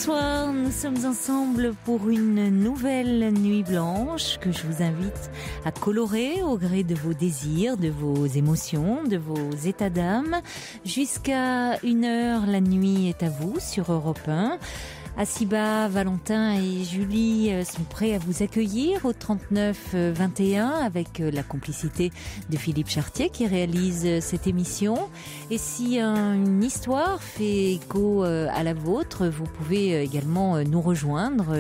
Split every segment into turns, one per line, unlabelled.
Bonsoir, nous sommes ensemble pour une nouvelle nuit blanche que je vous invite à colorer au gré de vos désirs, de vos émotions, de vos états d'âme. Jusqu'à 1h, la nuit est à vous sur Europe 1. Asiba, Valentin et Julie sont prêts à vous accueillir au 39 21 avec la complicité de Philippe Chartier qui réalise cette émission. Et si une histoire fait écho à la vôtre, vous pouvez également nous rejoindre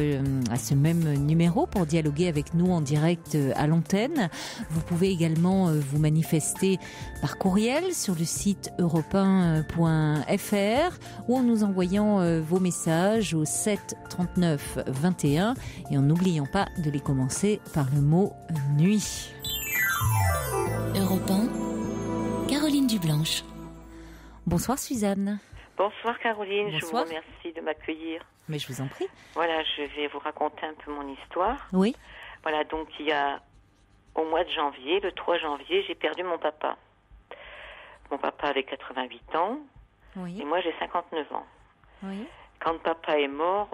à ce même numéro pour dialoguer avec nous en direct à l'antenne. Vous pouvez également vous manifester par courriel sur le site europe1.fr ou en nous envoyant vos messages au 7 39 21 et en n'oubliant pas de les commencer par le mot nuit.
Europe 1, Caroline Dublanche.
Bonsoir Suzanne.
Bonsoir Caroline,
Bonsoir.
Je vous remercie de m'accueillir.
Mais je vous en prie.
Voilà, je vais vous raconter un peu mon histoire.
Oui.
Voilà, donc il y a au mois de janvier, le 3 janvier, j'ai perdu mon papa. Mon papa avait 88 ans
Oui.
et moi j'ai 59 ans.
Oui.
Quand papa est mort,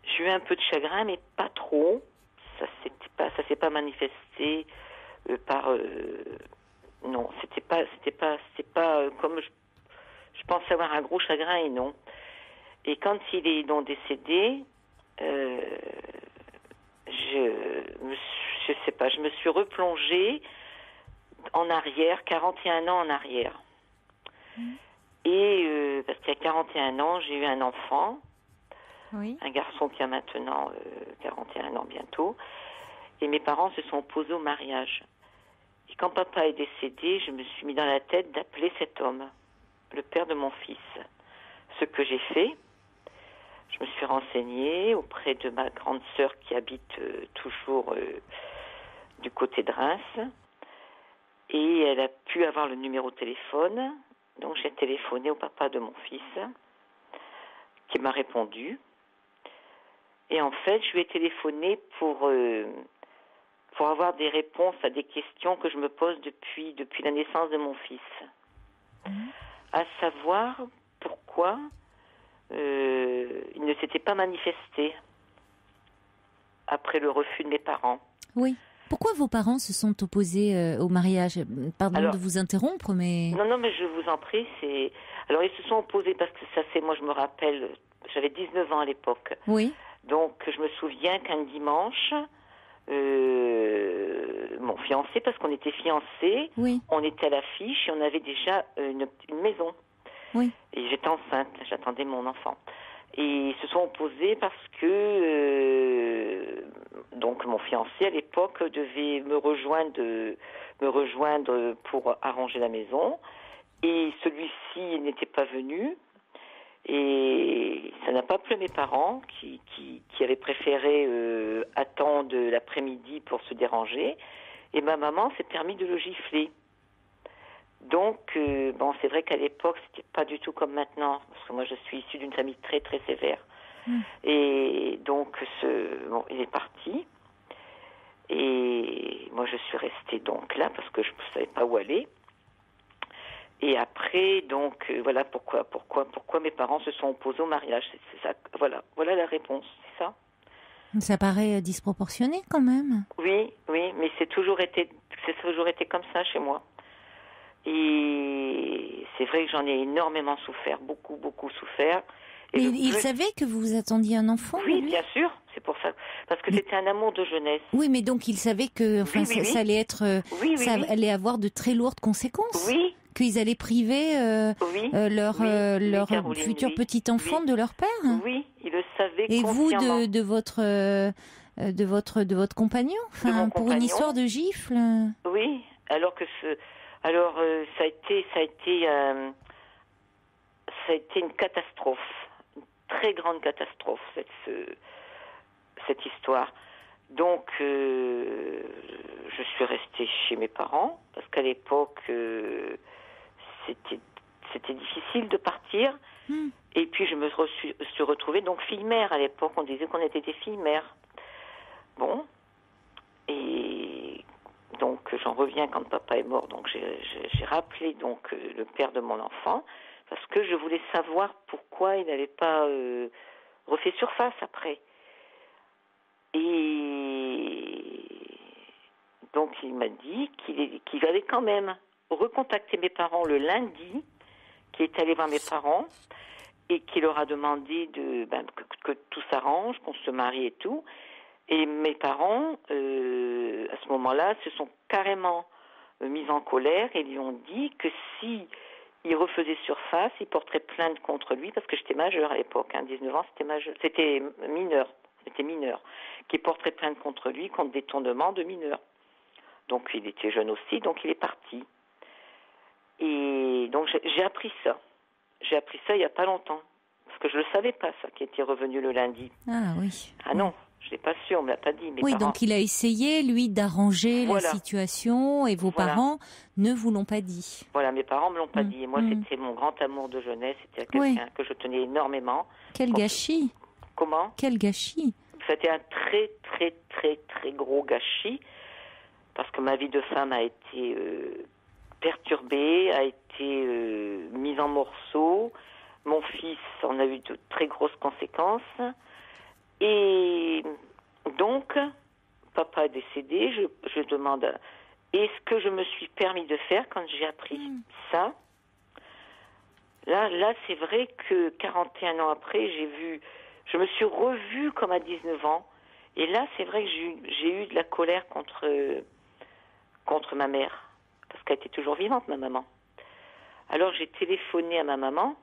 j'ai eu un peu de chagrin, mais pas trop. Ça s'est pas manifesté par. Non, c'était pas comme je pensais avoir un gros chagrin et non. Et quand il est donc décédé, je sais pas, je me suis replongée en arrière, 41 ans en arrière. Et parce qu'il y a 41 ans, j'ai eu un enfant,
Oui.
un garçon qui a maintenant 41 ans bientôt, et mes parents se sont opposés au mariage. Et quand papa est décédé, je me suis mis dans la tête d'appeler cet homme, le père de mon fils. Ce que j'ai fait, je me suis renseignée auprès de ma grande sœur qui habite toujours du côté de Reims, et elle a pu avoir le numéro de téléphone. Donc j'ai téléphoné au papa de mon fils, qui m'a répondu. Et en fait, je lui ai téléphoné pour avoir des réponses à des questions que je me pose depuis la naissance de mon fils. À savoir pourquoi il ne s'était pas manifesté après le refus de mes parents.
Oui. Pourquoi vos parents se sont opposés au mariage ? Pardon
Alors,
de vous interrompre, mais...
Non, mais je vous en prie, Alors, ils se sont opposés parce que moi je me rappelle, j'avais 19 ans à l'époque.
Oui.
Donc, je me souviens qu'un dimanche, mon fiancé, parce qu'on était fiancés,
Oui.
on était à l'affiche et on avait déjà une maison.
Oui.
Et j'étais enceinte, j'attendais mon enfant. Et ils se sont opposés parce que donc mon fiancé à l'époque devait me rejoindre pour arranger la maison, et celui-ci n'était pas venu, et ça n'a pas plu à mes parents qui avaient préféré attendre l'après-midi pour se déranger, et ma maman s'est permis de le gifler. Donc, c'est vrai qu'à l'époque, c'était pas du tout comme maintenant, parce que moi, je suis issue d'une famille très, très sévère. Et donc, il est parti. Et moi, je suis restée donc là, parce que je ne savais pas où aller. Et après, donc, voilà pourquoi mes parents se sont opposés au mariage. C'est ça, voilà la réponse, c'est ça.
Ça paraît disproportionné quand même.
Oui, mais c'est toujours été comme ça chez moi. Et c'est vrai que j'en ai énormément souffert, beaucoup, beaucoup souffert.
Mais il savait que vous attendiez un enfant?
Oui, bien sûr, c'est pour ça. Parce que c'était un amour de jeunesse.
Oui, mais donc il savait que ça allait être, allait avoir de très lourdes conséquences.
Oui.
Qu'ils allaient priver leur futur petit enfant de leur père.
Oui, il le savait.
Et vous, de votre compagnon, pour une histoire de gifle.
Oui, alors que ça a été une catastrophe, une très grande catastrophe cette histoire. Donc je suis restée chez mes parents parce qu'à l'époque c'était difficile de partir. Et puis je me suis retrouvée donc fille-mère. À l'époque on disait qu'on était des filles-mères. Bon, et donc j'en reviens quand papa est mort, donc j'ai rappelé donc le père de mon enfant, parce que je voulais savoir pourquoi il n'avait pas refait surface après. Et donc il m'a dit qu'il allait quand même recontacter mes parents le lundi, qu'il est allé voir mes parents et qu'il leur a demandé que tout s'arrange, qu'on se marie et tout. Et mes parents, à ce moment-là, se sont carrément mis en colère et lui ont dit que si il refaisait surface, il porterait plainte contre lui, parce que j'étais majeure à l'époque, 19 ans, c'était mineur, qu'il porterait plainte contre lui contre détournement de mineur. Donc il était jeune aussi, donc il est parti. Et donc j'ai appris ça. J'ai appris ça il n'y a pas longtemps, parce que je ne le savais pas, ça, qui était revenu le lundi.
Ah oui.
Ah non, je ne l'ai pas su, on ne me l'a pas dit.
Oui, donc il a essayé, lui, d'arranger la situation, et vos parents ne vous l'ont pas dit.
Voilà, mes parents ne me l'ont pas dit. Et moi, c'était mon grand amour de jeunesse, c'était quelqu'un que je tenais énormément.
Quel gâchis.
Comment ?
Quel gâchis.
C'était un très, très, très, très gros gâchis, parce que ma vie de femme a été perturbée, a été mise en morceaux. Mon fils en a eu de très grosses conséquences. Et donc, papa est décédé. Je demande, est-ce que je me suis permis de faire quand j'ai appris ça ? Là, c'est vrai que 41 ans après, je me suis revue comme à 19 ans. Et là, c'est vrai que j'ai eu de la colère contre ma mère. Parce qu'elle était toujours vivante, ma maman. Alors, j'ai téléphoné à ma maman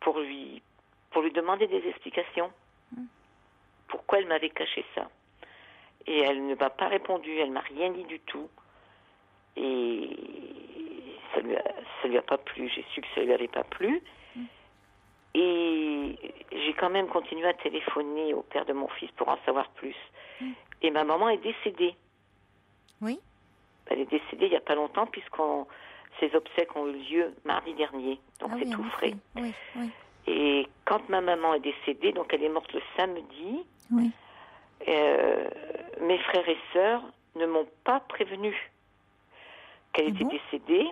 pour lui demander des explications. Pourquoi elle m'avait caché ça. Et elle ne m'a pas répondu, elle m'a rien dit du tout. Et ça lui a pas plu, j'ai su que ça lui avait pas plu. Et j'ai quand même continué à téléphoner au père de mon fils pour en savoir plus. Et ma maman est décédée.
Oui.
Elle est décédée il n'y a pas longtemps, ses obsèques ont eu lieu mardi dernier. Donc c'est tout frais.
Oui.
Et quand ma maman est décédée, donc elle est morte le samedi, mes frères et sœurs ne m'ont pas prévenue qu'elle était décédée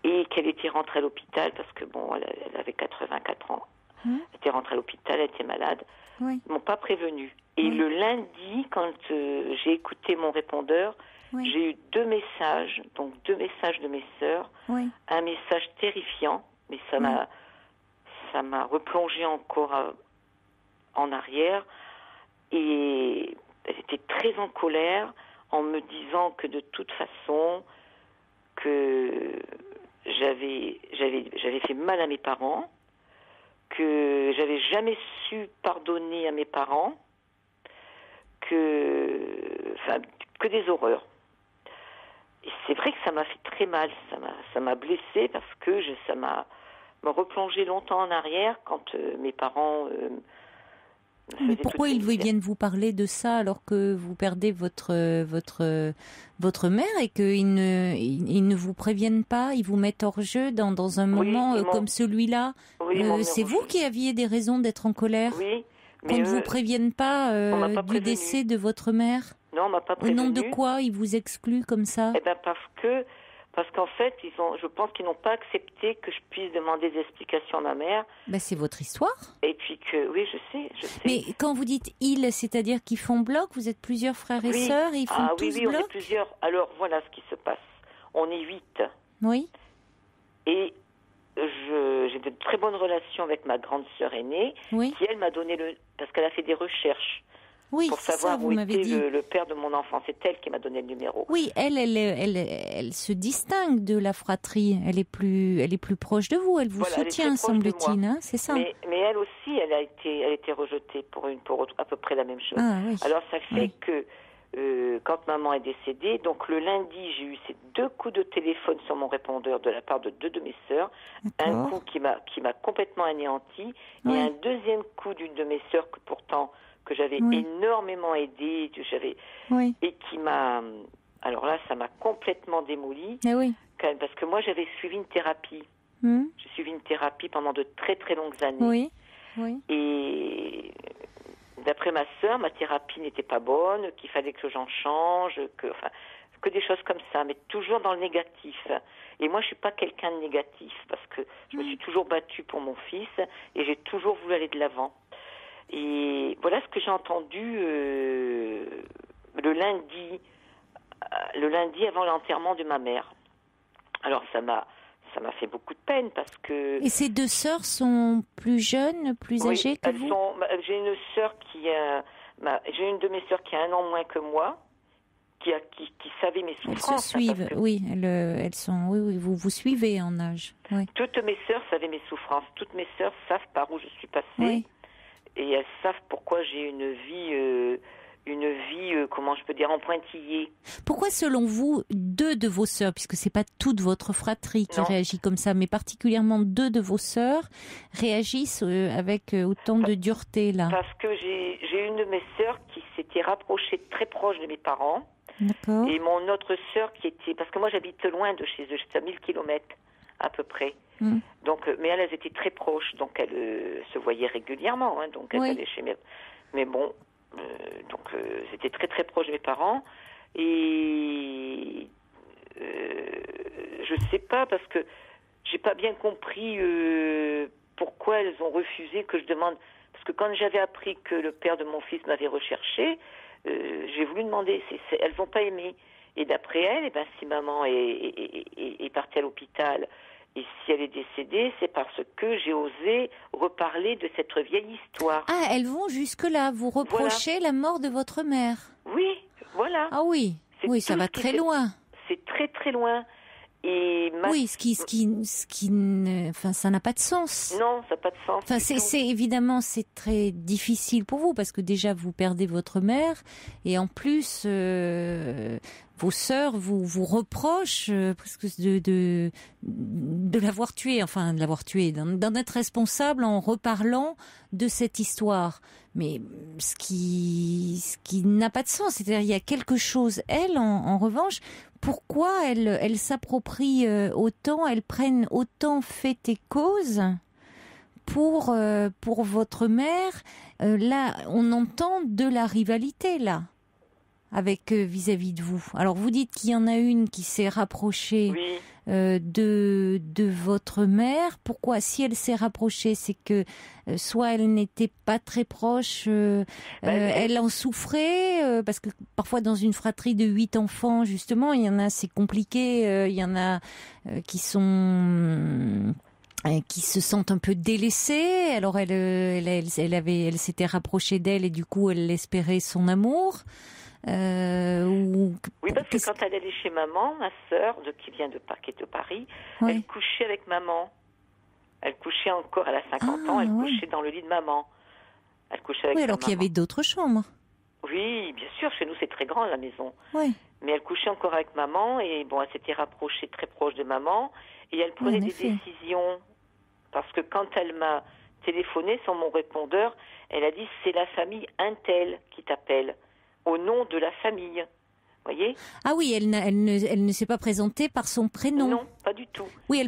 et qu'elle était rentrée à l'hôpital parce que elle avait 84 ans. Elle était rentrée à l'hôpital, elle était malade. Ils ne m'ont pas prévenue. Et le lundi, quand j'ai écouté mon répondeur, j'ai eu 2 messages, donc 2 messages de mes sœurs, un message terrifiant, mais ça m'a replongé encore en arrière, et elle était très en colère en me disant que de toute façon que j'avais fait mal à mes parents, que j'avais jamais su pardonner à mes parents, que des horreurs. Et c'est vrai que ça m'a fait très mal, ça m'a blessée parce que ça m'a replongé longtemps en arrière quand mes parents
mais pourquoi ils viennent vous parler de ça alors que vous perdez votre mère et qu'ils ne vous préviennent pas, ils vous mettent hors jeu dans un moment comme celui-là. C'est vous qui aviez des raisons d'être en colère.
Oui, mais
qu'on ne vous prévienne pas du décès de votre mère.
Non, on m'a pas prévenu.
Au nom de quoi ils vous excluent comme ça?
Eh ben parce qu'en fait, je pense qu'ils n'ont pas accepté que je puisse demander des explications à ma mère.
Ben, c'est votre histoire.
Et puis oui, je sais.
Mais quand vous dites ils, c'est-à-dire qu'ils font bloc, vous êtes plusieurs frères et sœurs et ils font tous bloc?
Oui, on est plusieurs. Alors, voilà ce qui se passe. On est 8.
Oui.
Et j'ai de très bonnes relations avec ma grande sœur aînée, qui, elle, m'a donné parce qu'elle a fait des recherches.
Oui,
pour savoir
ça,
où était le père de mon enfant. C'est elle qui m'a donné le numéro.
Oui, elle se distingue de la fratrie. Elle est plus proche de vous. Elle vous soutient, semble-t-il. Hein, c'est ça.
Mais elle aussi, elle a été rejetée pour à peu près la même chose.
Ah, oui.
Alors ça fait que quand maman est décédée, donc le lundi, j'ai eu ces 2 coups de téléphone sur mon répondeur de la part de 2 de mes sœurs. Un coup qui m'a complètement anéanti et un deuxième coup d'une de mes sœurs que j'avais énormément aidé, et qui m'a... Alors là, ça m'a complètement démolie, parce que moi, j'avais suivi une thérapie. J'ai suivi une thérapie pendant de très, très longues années. Et d'après ma sœur, ma thérapie n'était pas bonne, qu'il fallait que j'en change, que des choses comme ça, mais toujours dans le négatif. Et moi, je suis pas quelqu'un de négatif parce que je me suis toujours battue pour mon fils et j'ai toujours voulu aller de l'avant. Et voilà ce que j'ai entendu le lundi avant l'enterrement de ma mère. Alors ça m'a fait beaucoup de peine parce que...
Et ces deux sœurs sont plus jeunes, plus âgées que vous?
J'ai une sœur j'ai une de mes sœurs qui a 1 an moins que moi, qui savait mes souffrances.
Elles se suivent, oui, elles sont, oui, vous suivez en âge. Oui.
Toutes mes sœurs savaient mes souffrances. Toutes mes sœurs savent par où je suis passée.
Oui.
Et elles savent pourquoi j'ai une vie, comment je peux dire, en pointillé.
Pourquoi, selon vous, 2 de vos sœurs, puisque c'est pas toute votre fratrie qui réagit comme ça, mais particulièrement 2 de vos sœurs réagissent avec autant de dureté là?
Parce que j'ai une de mes sœurs qui s'était rapprochée très proche de mes parents.
D'accord.
Et mon autre sœur qui était... Parce que moi, j'habite loin de chez eux, j'étais à 1000 kilomètres à peu près. Donc, mais elles étaient très proches, donc elles se voyaient régulièrement. Hein, donc, elles allaient chez mes... Mais bon, c'était très très proche de mes parents. Et je sais pas, parce que j'ai pas bien compris pourquoi elles ont refusé que je demande... Parce que quand j'avais appris que le père de mon fils m'avait recherché... j'ai voulu demander, elles n'ont pas aimé. Et d'après elles, si maman est partie à l'hôpital et si elle est décédée, c'est parce que j'ai osé reparler de cette vieille histoire.
Ah, elles vont jusque-là, vous reprochez la mort de votre mère?
Oui, voilà.
Ah oui, oui, ça va très loin.
C'est très très loin. Et
oui, enfin, ça n'a pas de sens.
Non, ça n'a pas de sens.
Enfin, c'est évidemment, c'est très difficile pour vous parce que déjà vous perdez votre mère et en plus vos sœurs vous reprochent presque de l'avoir tuée, enfin de l'avoir tuée, d'en être responsable en reparlant de cette histoire. Mais ce qui n'a pas de sens, c'est-à-dire il y a quelque chose. Elles, en revanche, pourquoi elles s'approprient autant, elles prennent autant fait et cause pour votre mère? Là, on entend de la rivalité là, avec vis-à-vis de vous. Alors vous dites qu'il y en a une qui s'est rapprochée.
Oui.
De votre mère. Pourquoi? Si elle s'est rapprochée, c'est que soit elle n'était pas très proche, elle en souffrait, parce que parfois dans une fratrie de 8 enfants, justement, il y en a, c'est compliqué, il y en a qui se sentent un peu délaissées. Alors elle s'était rapprochée d'elle et du coup elle espérait son amour.
Oui, parce que quand elle allait chez maman, ma sœur, qui vient de Paris, elle couchait avec maman. Elle couchait encore, elle a 50 ans, elle couchait dans le lit de maman. Elle couchait avec
alors qu'il y avait d'autres chambres.
Oui, bien sûr, chez nous c'est très grand la maison.
Oui.
Mais elle couchait encore avec maman et bon, elle s'était rapprochée très proche de maman et elle prenait des décisions. Parce que quand elle m'a téléphoné sur mon répondeur, elle a dit c'est la famille Intel qui t'appelle. Au nom de la famille, voyez?
Ah oui, elle ne s'est pas présentée par son prénom.
Non, pas du tout.
Oui,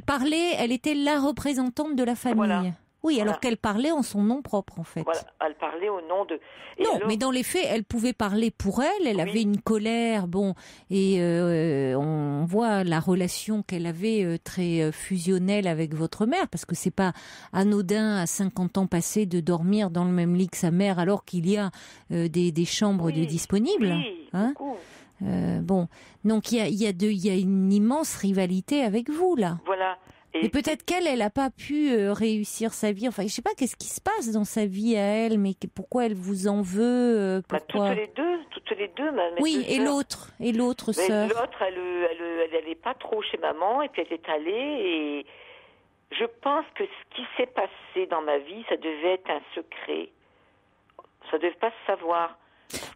elle était la représentante de la famille. Voilà. Oui, alors qu'elle parlait en son nom propre, en fait.
Voilà, elle parlait au nom de...
Et non, alors... mais dans les faits, elle pouvait parler pour elle, elle avait une colère, et on voit la relation qu'elle avait très fusionnelle avec votre mère, parce que c'est pas anodin à 50 ans passés de dormir dans le même lit que sa mère, alors qu'il y a des chambres de disponibles.
Oui, beaucoup.
Donc il y a une immense rivalité avec vous, là.
Voilà.
Et peut-être qu'elle n'a pas pu réussir sa vie. Enfin, je sais pas qu'est-ce qui se passe dans sa vie à elle, mais pourquoi elle vous en veut pourquoi...
Toutes les deux.
Oui, et l'autre sœur.
L'autre, elle allait pas trop chez maman, et puis elle est allée. Et je pense que ce qui s'est passé dans ma vie, ça devait être un secret. Ça devait pas se savoir.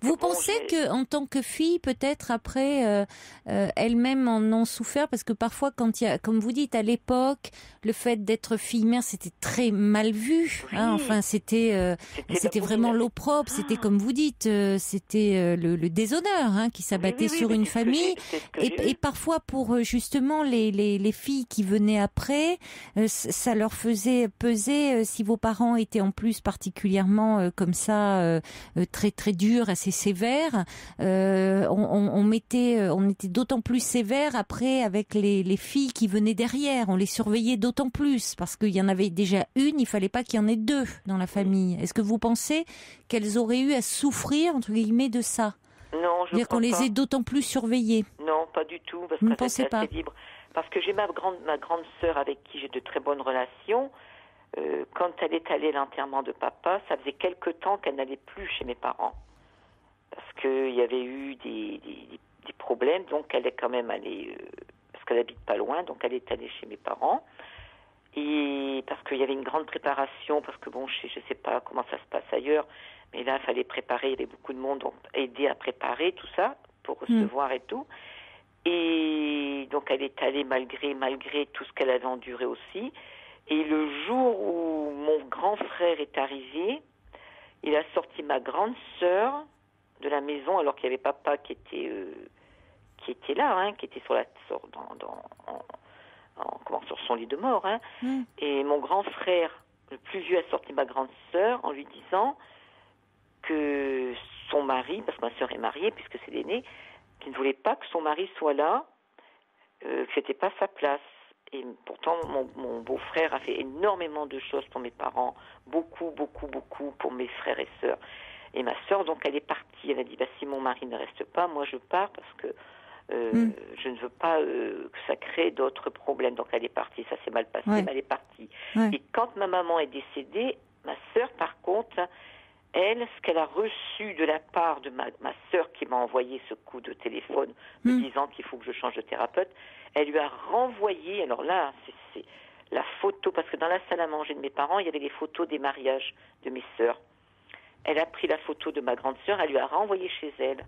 Vous pensez que, en tant que fille, peut-être après, elles-mêmes en ont souffert parce que parfois, quand il y a, comme vous dites, à l'époque, le fait d'être fille-mère, c'était très mal vu.
Oui.
Enfin, c'était vraiment l'opprobre. C'était comme vous dites, c'était le déshonneur qui s'abattait sur une famille. Et parfois, pour justement les filles qui venaient après, ça leur faisait peser si vos parents étaient en plus particulièrement comme ça, très très durs à ces assez sévère. On était d'autant plus sévère après avec les filles qui venaient derrière. On les surveillait d'autant plus parce qu'il y en avait déjà une, il fallait pas qu'il y en ait deux dans la famille. Est-ce que vous pensez qu'elles auraient eu à souffrir, entre guillemets, de ça?
Non, je
dire qu'on les ait d'autant plus surveillées?
Non, pas du tout, parce
Vous ne
que
pensez
c'est
pas?
assez libre. Parce que j'ai ma grande sœur avec qui j'ai de très bonnes relations. Quand elle est allée à l'enterrement de papa, ça faisait quelque temps qu'elle n'allait plus chez mes parents. Parce qu'il y avait eu des problèmes, donc elle est quand même allée, parce qu'elle habite pas loin, donc elle est allée chez mes parents. Et parce qu'il y avait une grande préparation, parce que bon, je sais pas comment ça se passe ailleurs, mais là, il fallait préparer, il y avait beaucoup de monde, donc aider à préparer tout ça, pour recevoir et tout. Et donc elle est allée malgré tout ce qu'elle avait enduré aussi. Et le jour où mon grand frère est arrivé, il a sorti ma grande sœur de la maison, alors qu'il y avait papa qui était là, hein, qui était sur son lit de mort. Hein. Et mon grand frère, le plus vieux, a sorti ma grande sœur en lui disant que son mari, parce que ma sœur est mariée, puisque c'est l'aîné, qu'il ne voulait pas que son mari soit là, que c'était pas sa place. Et pourtant, mon beau-frère a fait énormément de choses pour mes parents, beaucoup pour mes frères et sœurs. Et ma sœur, donc, elle est partie. Elle a dit, si mon mari ne reste pas, moi je pars parce que je ne veux pas que ça crée d'autres problèmes. Donc elle est partie, ça s'est mal passé, mais elle est partie. Et quand ma maman est décédée, ma sœur, par contre, elle, ce qu'elle a reçu de la part de ma sœur qui m'a envoyé ce coup de téléphone me disant qu'il faut que je change de thérapeute, elle lui a renvoyé, alors là, c'est la photo, parce que dans la salle à manger de mes parents, il y avait les photos des mariages de mes sœurs. Elle a pris la photo de ma grande sœur, elle lui a renvoyé chez elle.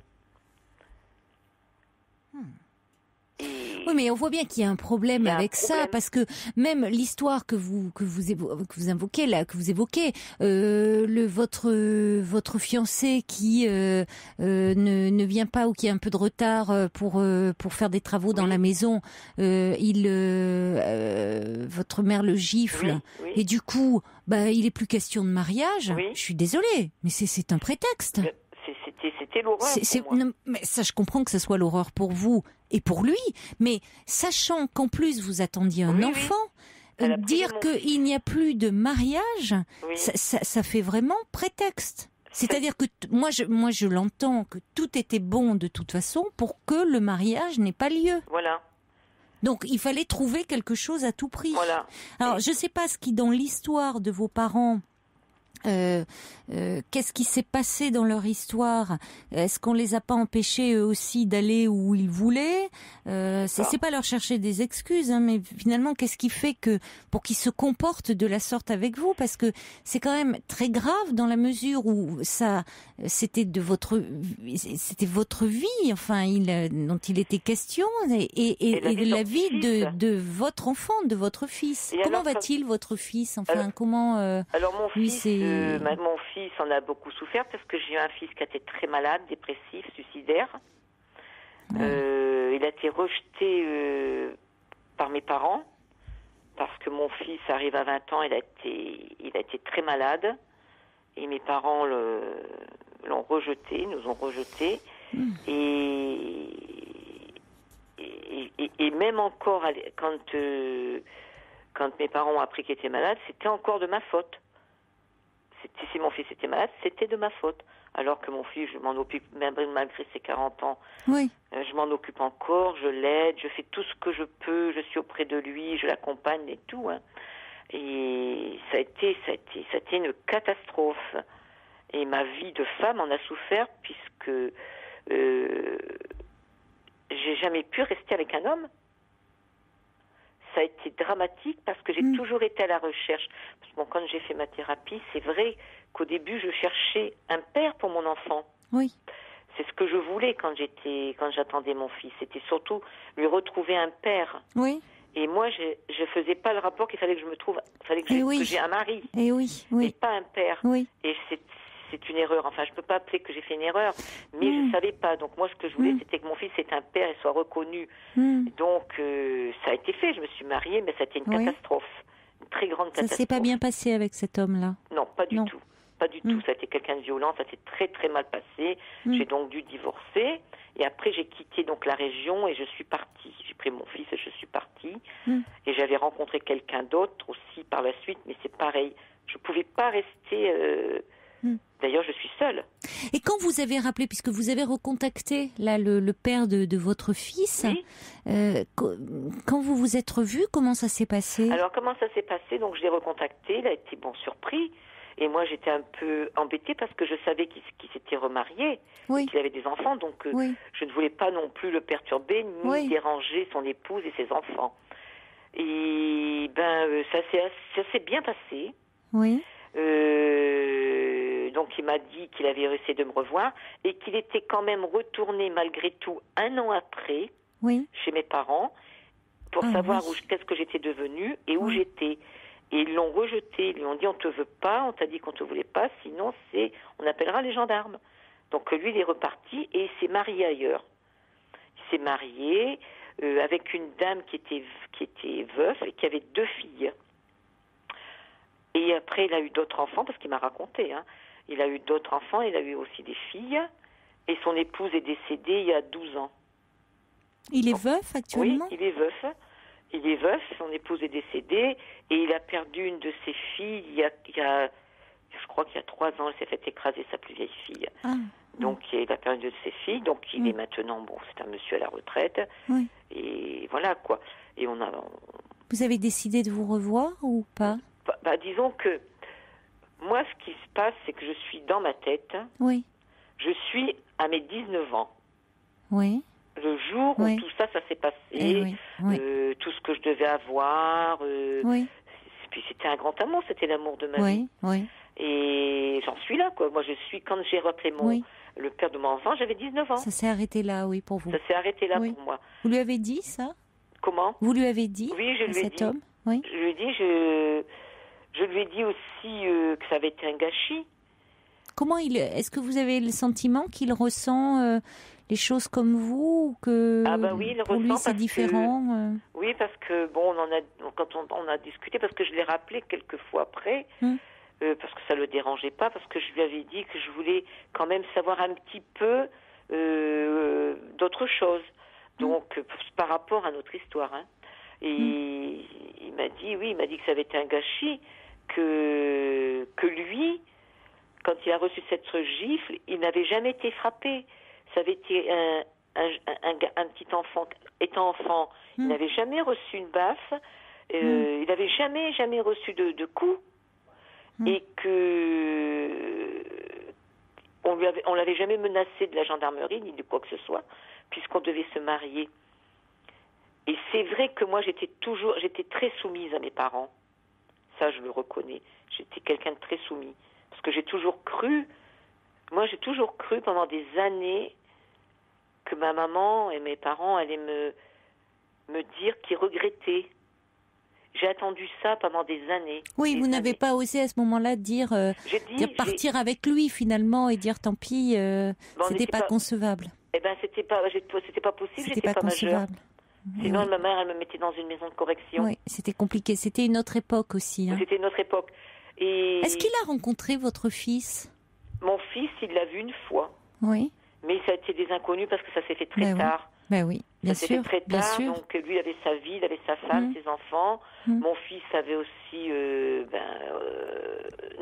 Oui, mais on voit bien qu'il y a un problème avec ça, parce que même l'histoire que vous invoquez là, que vous évoquez, votre fiancé qui ne vient pas ou qui a un peu de retard pour faire des travaux dans la maison, votre mère le gifle et du coup, il est plus question de mariage. Je suis désolée, mais c'est un prétexte.
C'était l'horreur pour moi.
Non, mais ça, je comprends que ce soit l'horreur pour vous et pour lui, mais sachant qu'en plus vous attendiez un enfant, dire qu'il n'y a plus de mariage, ça fait vraiment prétexte. C'est-à-dire que moi je l'entends que tout était bon de toute façon pour que le mariage n'ait pas lieu.
Voilà.
Donc il fallait trouver quelque chose à tout prix.
Voilà.
Alors je sais pas ce qui dans l'histoire de vos parents. Qu'est-ce qui s'est passé dans leur histoire? Est-ce qu'on les a pas empêchés eux aussi d'aller où ils voulaient? C'est pas leur chercher des excuses, hein, mais finalement, qu'est-ce qui fait que pour qu'ils se comportent de la sorte avec vous? Parce que c'est quand même très grave dans la mesure où c'était votre vie, enfin, dont il était question, et la vie de votre enfant, de votre fils. Comment va-t-il, votre fils? Enfin, comment
alors mon fils, mon fils en a beaucoup souffert parce que j'ai eu un fils qui était très malade, dépressif, suicidaire. Il a été rejeté par mes parents parce que mon fils arrive à 20 ans, il a été très malade et mes parents l'ont rejeté, nous ont rejeté et même encore quand mes parents ont appris qu'il était malade, c'était encore de ma faute. Si mon fils était malade, c'était de ma faute. Alors que mon fils, je m'en occupe, même malgré ses 40 ans. Je m'en occupe encore, je l'aide, je fais tout ce que je peux, je suis auprès de lui, je l'accompagne et tout. Hein. Et ça a été une catastrophe. Et ma vie de femme en a souffert puisque j'ai jamais pu rester avec un homme. Ça a été dramatique parce que j'ai toujours été à la recherche. Parce que quand j'ai fait ma thérapie, c'est vrai qu'au début, je cherchais un père pour mon enfant.
Oui.
C'est ce que je voulais quand j'attendais mon fils. C'était surtout lui retrouver un père.
Oui.
Et moi, je faisais pas le rapport qu'il fallait que je me trouve, que j'ai un mari.
Et oui.
Et pas un père.
Oui.
Et c'est une erreur. Enfin, je peux pas appeler que j'ai fait une erreur, mais je savais pas. Donc moi, ce que je voulais, c'était que mon fils ait un père et soit reconnu. Donc ça a été fait. Je me suis mariée, mais ça a été une catastrophe, une très grande catastrophe.
Ça s'est pas bien passé avec cet homme-là?
Non, pas du tout. pas du tout. Ça a été quelqu'un de violent, ça s'est très très mal passé. J'ai donc dû divorcer. Et après, j'ai quitté donc la région et je suis partie. J'ai pris mon fils et je suis partie. Et j'avais rencontré quelqu'un d'autre aussi par la suite, mais c'est pareil. Je pouvais pas rester... D'ailleurs, je suis seule.
Et quand vous avez rappelé, puisque vous avez recontacté là le père de votre fils, quand vous vous êtes revus, comment ça s'est passé?
Alors, comment ça s'est passé? Donc, je l'ai recontacté, il a été surpris. Et moi, j'étais un peu embêtée parce que je savais qu'il s'était remarié, qu'il avait des enfants. Donc, je ne voulais pas non plus le perturber ni déranger son épouse et ses enfants. Et ça s'est bien passé.
Oui.
Donc il m'a dit qu'il avait essayé de me revoir et qu'il était quand même retourné malgré tout 1 an après chez mes parents pour savoir qu'est-ce que j'étais devenue et où j'étais. Et ils l'ont rejeté, ils lui ont dit on te veut pas, on t'a dit qu'on te voulait pas, sinon on appellera les gendarmes. Donc lui il est reparti et il s'est marié ailleurs. Il s'est marié avec une dame qui était veuve et qui avait 2 filles. Et après, il a eu d'autres enfants, parce qu'il m'a raconté. Il a eu d'autres enfants, il a eu aussi des filles. Et son épouse est décédée il y a 12 ans.
Il est veuf actuellement?
Oui, il est veuf. Il est veuf, son épouse est décédée. Et il a perdu une de ses filles je crois qu'il y a 3 ans, elle s'est fait écraser, sa plus vieille fille. Donc il a perdu une de ses filles. Donc il est maintenant, c'est un monsieur à la retraite. Et voilà quoi. Et
Vous avez décidé de vous revoir ou pas?
Disons que moi, ce qui se passe, c'est que je suis dans ma tête.
Oui.
Je suis à mes 19 ans.
Oui.
Le jour où tout ça s'est passé, tout ce que je devais avoir. Puis c'était un grand amour, c'était l'amour de ma vie. Et j'en suis là, quoi. Moi, quand j'ai rappelé le père de mon enfant, j'avais 19 ans.
Ça s'est arrêté là, pour vous.
Ça s'est arrêté là pour moi.
Vous lui avez dit ça?
Comment?
Vous lui avez dit?
Oui, je lui ai dit.
Homme? Oui.
Je lui ai dit, je lui ai dit aussi que ça avait été un gâchis.
Est-ce que vous avez le sentiment qu'il ressent les choses comme vous, ou que pour lui c'est différent?
Oui, parce que quand on a discuté, parce que je l'ai rappelé quelques fois après, parce que ça le dérangeait pas, parce que je lui avais dit que je voulais quand même savoir un petit peu d'autres choses. Donc par rapport à notre histoire. Et il m'a dit que ça avait été un gâchis, que lui, quand il a reçu cette gifle, il n'avait jamais été frappé. Ça avait été un petit enfant, étant enfant, il n'avait jamais reçu une baffe, il n'avait jamais reçu de coups, et que on l'avait jamais menacé de la gendarmerie ni de quoi que ce soit, puisqu'on devait se marier. Et c'est vrai que moi j'étais très soumise à mes parents. Ça, je le reconnais. J'étais quelqu'un de très soumis. Parce que j'ai toujours cru pendant des années que ma maman et mes parents allaient me dire qu'ils regrettaient. J'ai attendu ça pendant des années.
Oui, vous n'avez pas osé à ce moment-là dire partir avec lui finalement et dire tant pis, c'était pas concevable.
Eh ben, c'était pas possible, j'étais pas majeure. Sinon, ma mère, elle me mettait dans une maison de correction.
Oui, c'était compliqué. C'était une autre époque aussi.
C'était une autre époque. Et...
Est-ce qu'il a rencontré votre fils?
Mon fils, il l'a vu une fois.
Oui.
Mais ça a été des inconnus parce que ça s'est fait très tard.
Oui, bien sûr.
Ça s'est fait très tard, donc lui, il avait sa vie, il avait sa femme, ses enfants. Mon fils avait aussi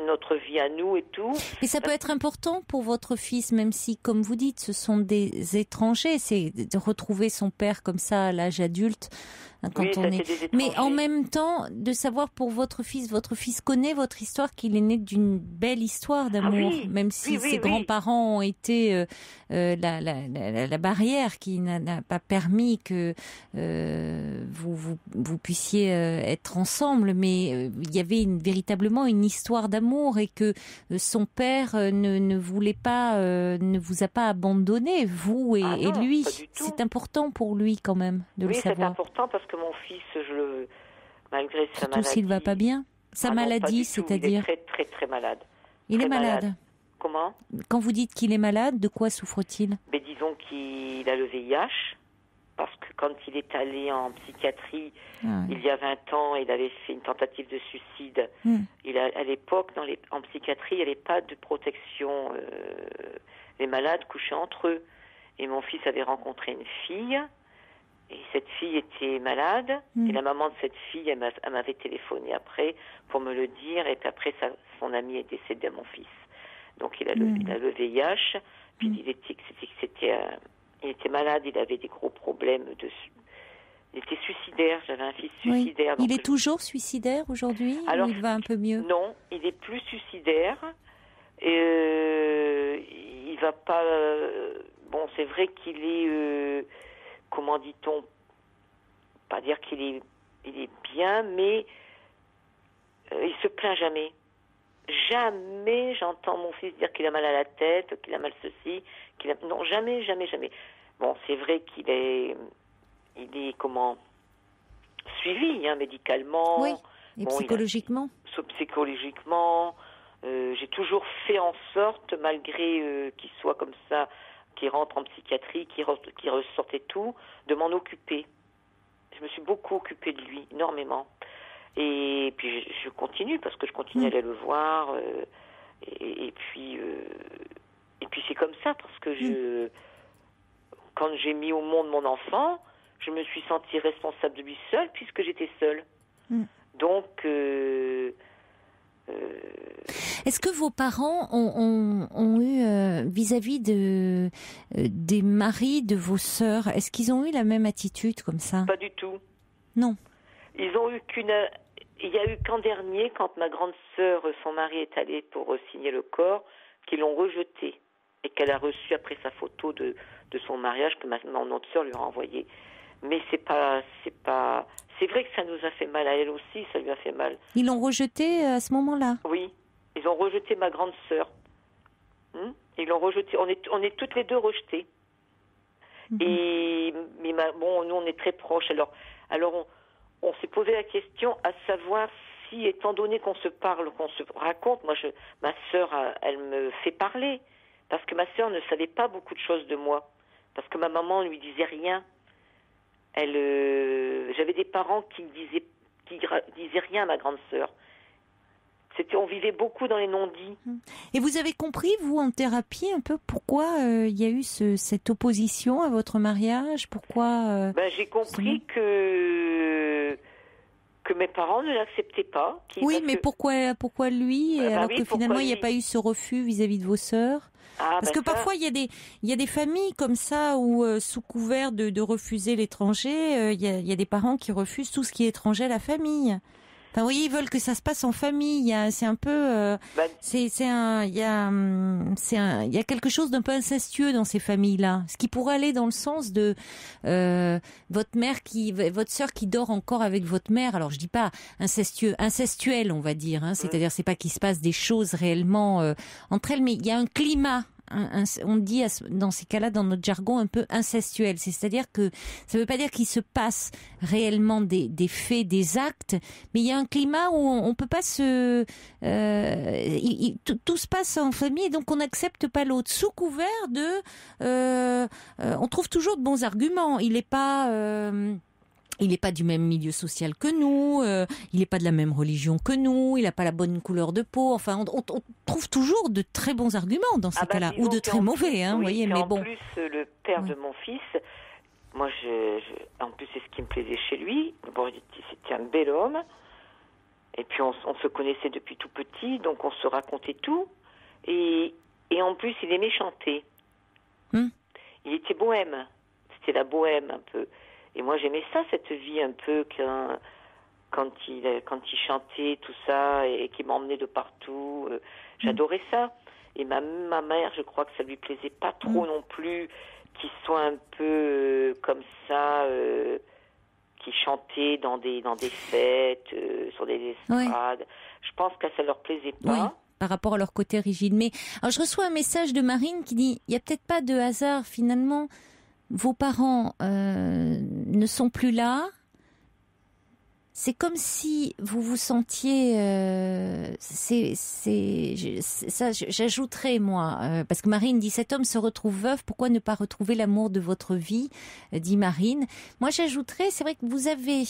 notre vie à nous et tout.
Et ça peut être important pour votre fils, même si, comme vous dites, ce sont des étrangers. C'est de retrouver son père comme ça à l'âge adulte. Quand on est... Mais en même temps, de savoir pour votre fils connaît votre histoire, qu'il est né d'une belle histoire d'amour, même si ses grands-parents ont été la barrière qui n'a pas permis que vous puissiez être ensemble, mais il y avait véritablement une histoire d'amour et que son père ne voulait pas, ne vous a pas abandonné, vous et lui. C'est important pour lui quand même de le savoir.
Oui, c'est important parce que mon fils, malgré sa maladie...
Surtout s'il va pas bien. Sa maladie, c'est-à-dire...
Il est très, très, très malade.
Il est malade.
Comment?
Quand vous dites qu'il est malade, de quoi souffre-t-il?
Disons qu'il a le VIH. parce que quand il est allé en psychiatrie,
ouais.
il y a 20 ans, il avait fait une tentative de suicide. À l'époque, en psychiatrie, il n'y avait pas de protection. Les malades couchaient entre eux. Et mon fils avait rencontré une fille, et cette fille était malade, et la maman de cette fille, elle m'avait téléphoné après pour me le dire, et puis après, son ami est décédé à mon fils. Donc il a le VIH, puis il était malade, il avait des gros problèmes il était suicidaire, j'avais un fils suicidaire.
Oui. Il est toujours suicidaire aujourd'hui, ou il va un peu mieux?
Non, il est plus suicidaire, il va pas... bon, c'est vrai qu'il est... comment dit-on? Pas dire qu'il est bien, mais il se plaint jamais. Jamais j'entends mon fils dire qu'il a mal à la tête, qu'il a mal ceci, non, jamais, jamais, jamais. Bon, c'est vrai qu'il est suivi, hein, médicalement.
Oui, et psychologiquement.
Psychologiquement, j'ai toujours fait en sorte, malgré qu'il soit comme ça, qu'il rentre en psychiatrie, qu'il ressortait tout, de m'en occuper. Je me suis beaucoup occupée de lui, énormément. Et puis je continue, parce que je continue à aller le voir. Et puis c'est comme ça, parce que quand j'ai mis au monde mon enfant, je me suis sentie responsable de lui seule, puisque j'étais seule. Donc...
Est-ce que vos parents ont eu, vis-à-vis des maris de vos sœurs, est-ce qu'ils ont eu la même attitude comme ça?
Pas du tout.
Non.
Ils ont eu il y a eu qu'en dernier, quand ma grande sœur, son mari est allé pour signer le corps, qu'ils l'ont rejeté et qu'elle a reçu après sa photo de son mariage que mon autre sœur lui a envoyé. Mais c'est vrai que ça nous a fait mal à elle aussi, ça lui a fait mal.
Ils l'ont rejeté à ce moment-là? Oui,
ils ont rejeté ma grande sœur. Ils l'ont rejeté. On est toutes les deux rejetées. Mais nous on est très proches. Alors on s'est posé la question à savoir si, étant donné qu'on se parle, qu'on se raconte, ma sœur, elle me fait parler, parce que ma sœur ne savait pas beaucoup de choses de moi, parce que ma maman ne lui disait rien. J'avais des parents qui disaient rien à ma grande sœur. On vivait beaucoup dans les non-dits.
Et vous avez compris, vous, en thérapie, un peu pourquoi il y a eu cette opposition à votre mariage? Pourquoi
j'ai compris que mes parents ne l'acceptaient pas.
Oui, mais pourquoi lui, alors que finalement il n'y a pas eu ce refus vis-à-vis de vos sœurs? Parce que parfois il y a des familles comme ça où sous couvert de refuser l'étranger, il y a des parents qui refusent tout ce qui est étranger à la famille. Enfin, vous voyez, ils veulent que ça se passe en famille. C'est un peu, il y a quelque chose d'un peu incestueux dans ces familles-là. Ce qui pourrait aller dans le sens de votre sœur qui dort encore avec votre mère. Alors je dis pas incestuel, on va dire. C'est-à-dire, c'est pas qu'il se passe des choses réellement entre elles, mais il y a un climat. On dit dans ces cas-là, dans notre jargon, un peu incestuel. C'est-à-dire que ça ne veut pas dire qu'il se passe réellement des faits, des actes, mais il y a un climat où on peut pas tout se passe en famille, et donc on n'accepte pas l'autre. Sous couvert on trouve toujours de bons arguments. Il n'est pas du même milieu social que nous, il n'est pas de la même religion que nous, il n'a pas la bonne couleur de peau. Enfin, on trouve toujours de très bons arguments dans ces cas-là, ou de très mauvais, vous voyez. Mais bon.
En plus, le père de mon fils, moi, en plus, c'est ce qui me plaisait chez lui. Bon, c'était un bel homme, et puis on se connaissait depuis tout petit, donc on se racontait tout. Et en plus, il aimait chanter. Il était bohème. C'était la bohème un peu. Et moi, j'aimais ça, cette vie un peu, quand il chantait, tout ça, et qu'il m'emmenait de partout. J'adorais ça. Et ma mère, je crois que ça lui plaisait pas trop non plus, qu'il soit un peu comme ça, qui chantait dans des fêtes, sur des estrades. Oui. Je pense que ça leur plaisait pas.
Oui. Par rapport à leur côté rigide. Mais alors, je reçois un message de Marine qui dit, il y a peut-être pas de hasard finalement. Vos parents ne sont plus là c'est comme si vous vous sentiez, j'ajouterais moi, parce que Marine dit cet homme se retrouve veuf, pourquoi ne pas retrouver l'amour de votre vie, dit Marine. Moi j'ajouterais, c'est vrai que vous avez,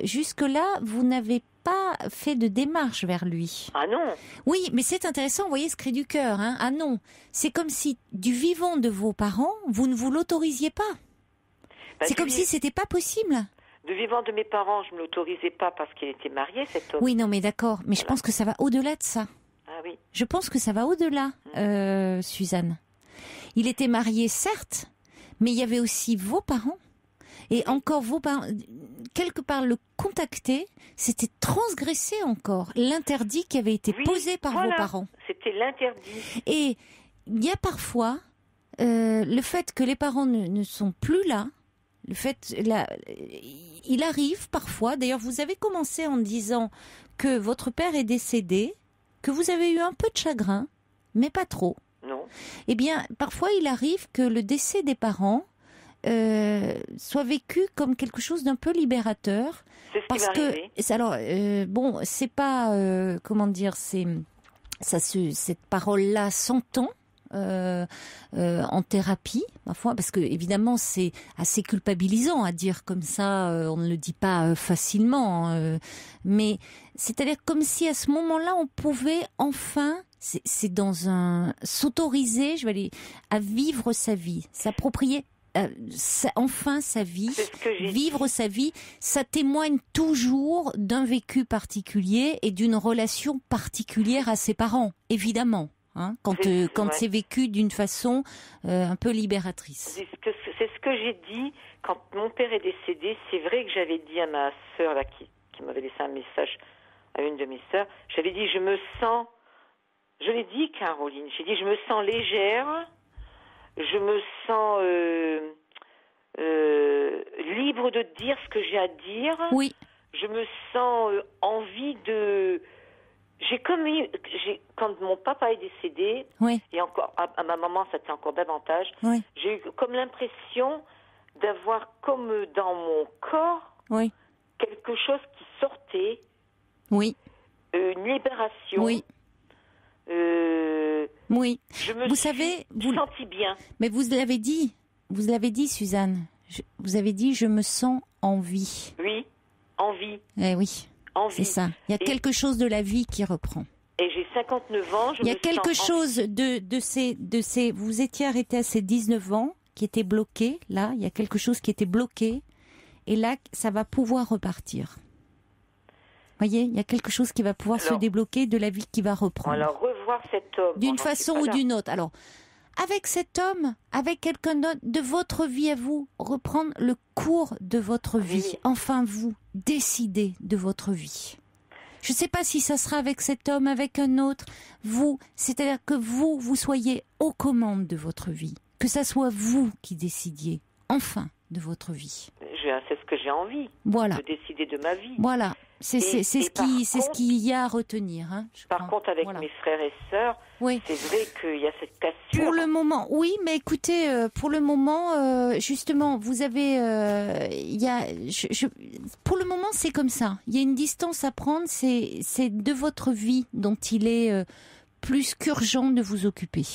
jusque-là, vous n'avez pas fait de démarche vers lui.
Ah non.
Oui, mais c'est intéressant, vous voyez ce cri du cœur, hein. Ah non, c'est comme si du vivant de vos parents, vous ne vous l'autorisiez pas. C'est comme si c'était pas possible.
De vivant de mes parents, je ne me l'autorisais pas parce qu'il était marié, cet homme.
Oui, non, mais d'accord. Mais je pense que ça va au-delà de ça.
Ah oui.
Je pense que ça va au-delà, Suzanne. Il était marié, certes, mais il y avait aussi vos parents. Et encore vos parents, quelque part le contacter, c'était transgresser encore l'interdit qui avait été posé par vos parents.
C'était l'interdit.
Et il y a parfois le fait que les parents ne sont plus là. Le fait, il arrive parfois, d'ailleurs vous avez commencé en disant que votre père est décédé, que vous avez eu un peu de chagrin, mais pas trop.
Non.
Eh bien, parfois il arrive que le décès des parents soit vécu comme quelque chose d'un peu libérateur.
C'est ce qui m'est arrivé.
Alors, bon, c'est pas, comment dire, cette parole-là s'entend. En thérapie, parfois, parce que évidemment c'est assez culpabilisant à dire comme ça, on ne le dit pas facilement, mais c'est-à-dire comme si à ce moment-là on pouvait enfin, c'est dans un s'autoriser, à vivre sa vie, s'approprier enfin sa vie, vivre sa vie, ça témoigne toujours d'un vécu particulier et d'une relation particulière à ses parents, évidemment. Hein, quand c'est vécu d'une façon un peu libératrice.
C'est ce que j'ai dit quand mon père est décédé. C'est vrai que j'avais dit à ma sœur là, qui m'avait laissé un message à une de mes sœurs, j'avais dit je l'ai dit Caroline, j'ai dit je me sens légère, je me sens libre de dire ce que j'ai à dire.
Oui.
Je me sens envie de... quand mon papa est décédé,
oui.
Et encore à ma maman, ça tient encore davantage,
oui.
J'ai eu comme l'impression d'avoir comme dans mon corps
oui.
quelque chose qui sortait,
oui.
Une libération.
Oui. Oui.
Je me
vous
suis
savez,
sentie bien.
Mais vous l'avez dit, Suzanne. Vous avez dit, je me sens en vie.
Oui, en vie.
Eh oui. C'est ça. Il y a quelque chose de la vie qui reprend.
Et j'ai 59 ans. Il
y a quelque chose de ces. Vous étiez arrêté à ces 19 ans qui était bloqué. Là, il y a quelque chose qui était bloqué. Et là, ça va pouvoir repartir. Vous voyez, il y a quelque chose qui va pouvoir se débloquer de la vie qui va reprendre.
Alors, revoir cet homme.
D'une façon ou d'une autre. Alors, avec cet homme, avec quelqu'un d'autre de votre vie à vous, reprendre le cours de votre vie.
Oui.
Enfin, vous, décidez de votre vie. Je ne sais pas si ça sera avec cet homme, avec un autre. Vous, c'est-à-dire que vous soyez aux commandes de votre vie. Que ça soit vous qui décidiez, enfin, de votre vie.
C'est ce que j'ai envie.
Voilà.
De décider de ma vie.
Voilà. C'est ce qu'il y a à retenir. Hein,
par contre, avec mes frères et sœurs, oui. C'est vrai qu'il y a cette cassure.
Pour le moment, oui, mais écoutez, pour le moment, justement, vous avez, pour le moment, c'est comme ça. Il y a une distance à prendre. C'est de votre vie dont il est plus qu'urgent de vous occuper.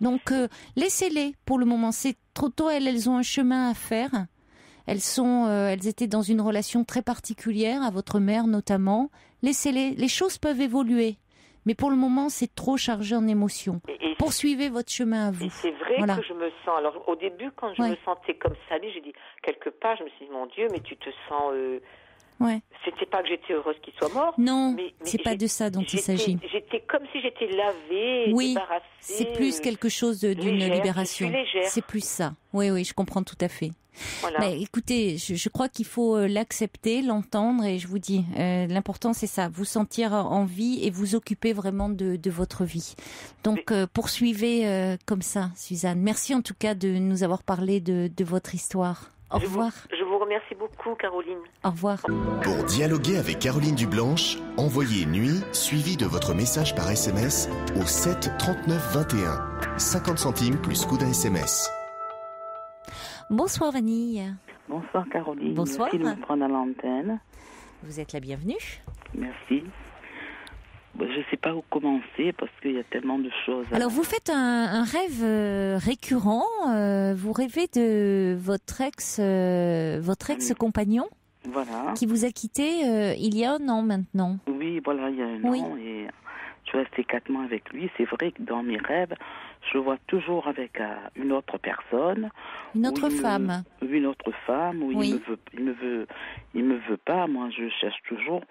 Donc, laissez-les. Pour le moment, c'est trop tôt. Elles ont un chemin à faire. Elles étaient dans une relation très particulière, à votre mère notamment. Laissez-les. Les choses peuvent évoluer. Mais pour le moment, c'est trop chargé en émotions. Poursuivez votre chemin à vous.
Et c'est vrai que je me sens... Alors, au début, quand je me sentais comme ça, j'ai dit, quelque part, je me suis dit, mon Dieu, mais tu te sens... C'était pas que j'étais heureuse qu'il soit mort.
Non, mais c'est pas de ça dont il s'agit.
J'étais comme si j'étais lavée, débarrassée.
C'est plus quelque chose d'une libération. C'est plus ça. Oui, je comprends tout à fait. Voilà. Mais écoutez, je crois qu'il faut l'accepter, l'entendre, et je vous dis, l'important c'est ça, vous sentir en vie et vous occuper vraiment de votre vie. Donc poursuivez comme ça, Suzanne. Merci en tout cas de nous avoir parlé de votre histoire. Au revoir.
Je vous remercie beaucoup, Caroline.
Au revoir.
Pour dialoguer avec Caroline Dublanche, envoyez nuit suivi de votre message par SMS au 7 39 21. 50 centimes plus coût d'un SMS.
Bonsoir Vanille.
Bonsoir Caroline.
Bonsoir.
Merci de me prendre à l'antenne.
Vous êtes la bienvenue.
Merci. Je ne sais pas où commencer parce qu'il y a tellement de choses.
Alors, vous faites un rêve récurrent. Vous rêvez de votre ex-compagnon
Voilà.
qui vous a quitté il y a un an maintenant.
Oui, voilà, il y a un an et je suis restée 4 mois avec lui. C'est vrai que dans mes rêves, je le vois toujours avec une autre personne.
Une autre femme.
Une autre femme, où
Oui.
il me veut pas. Moi, je cherche toujours.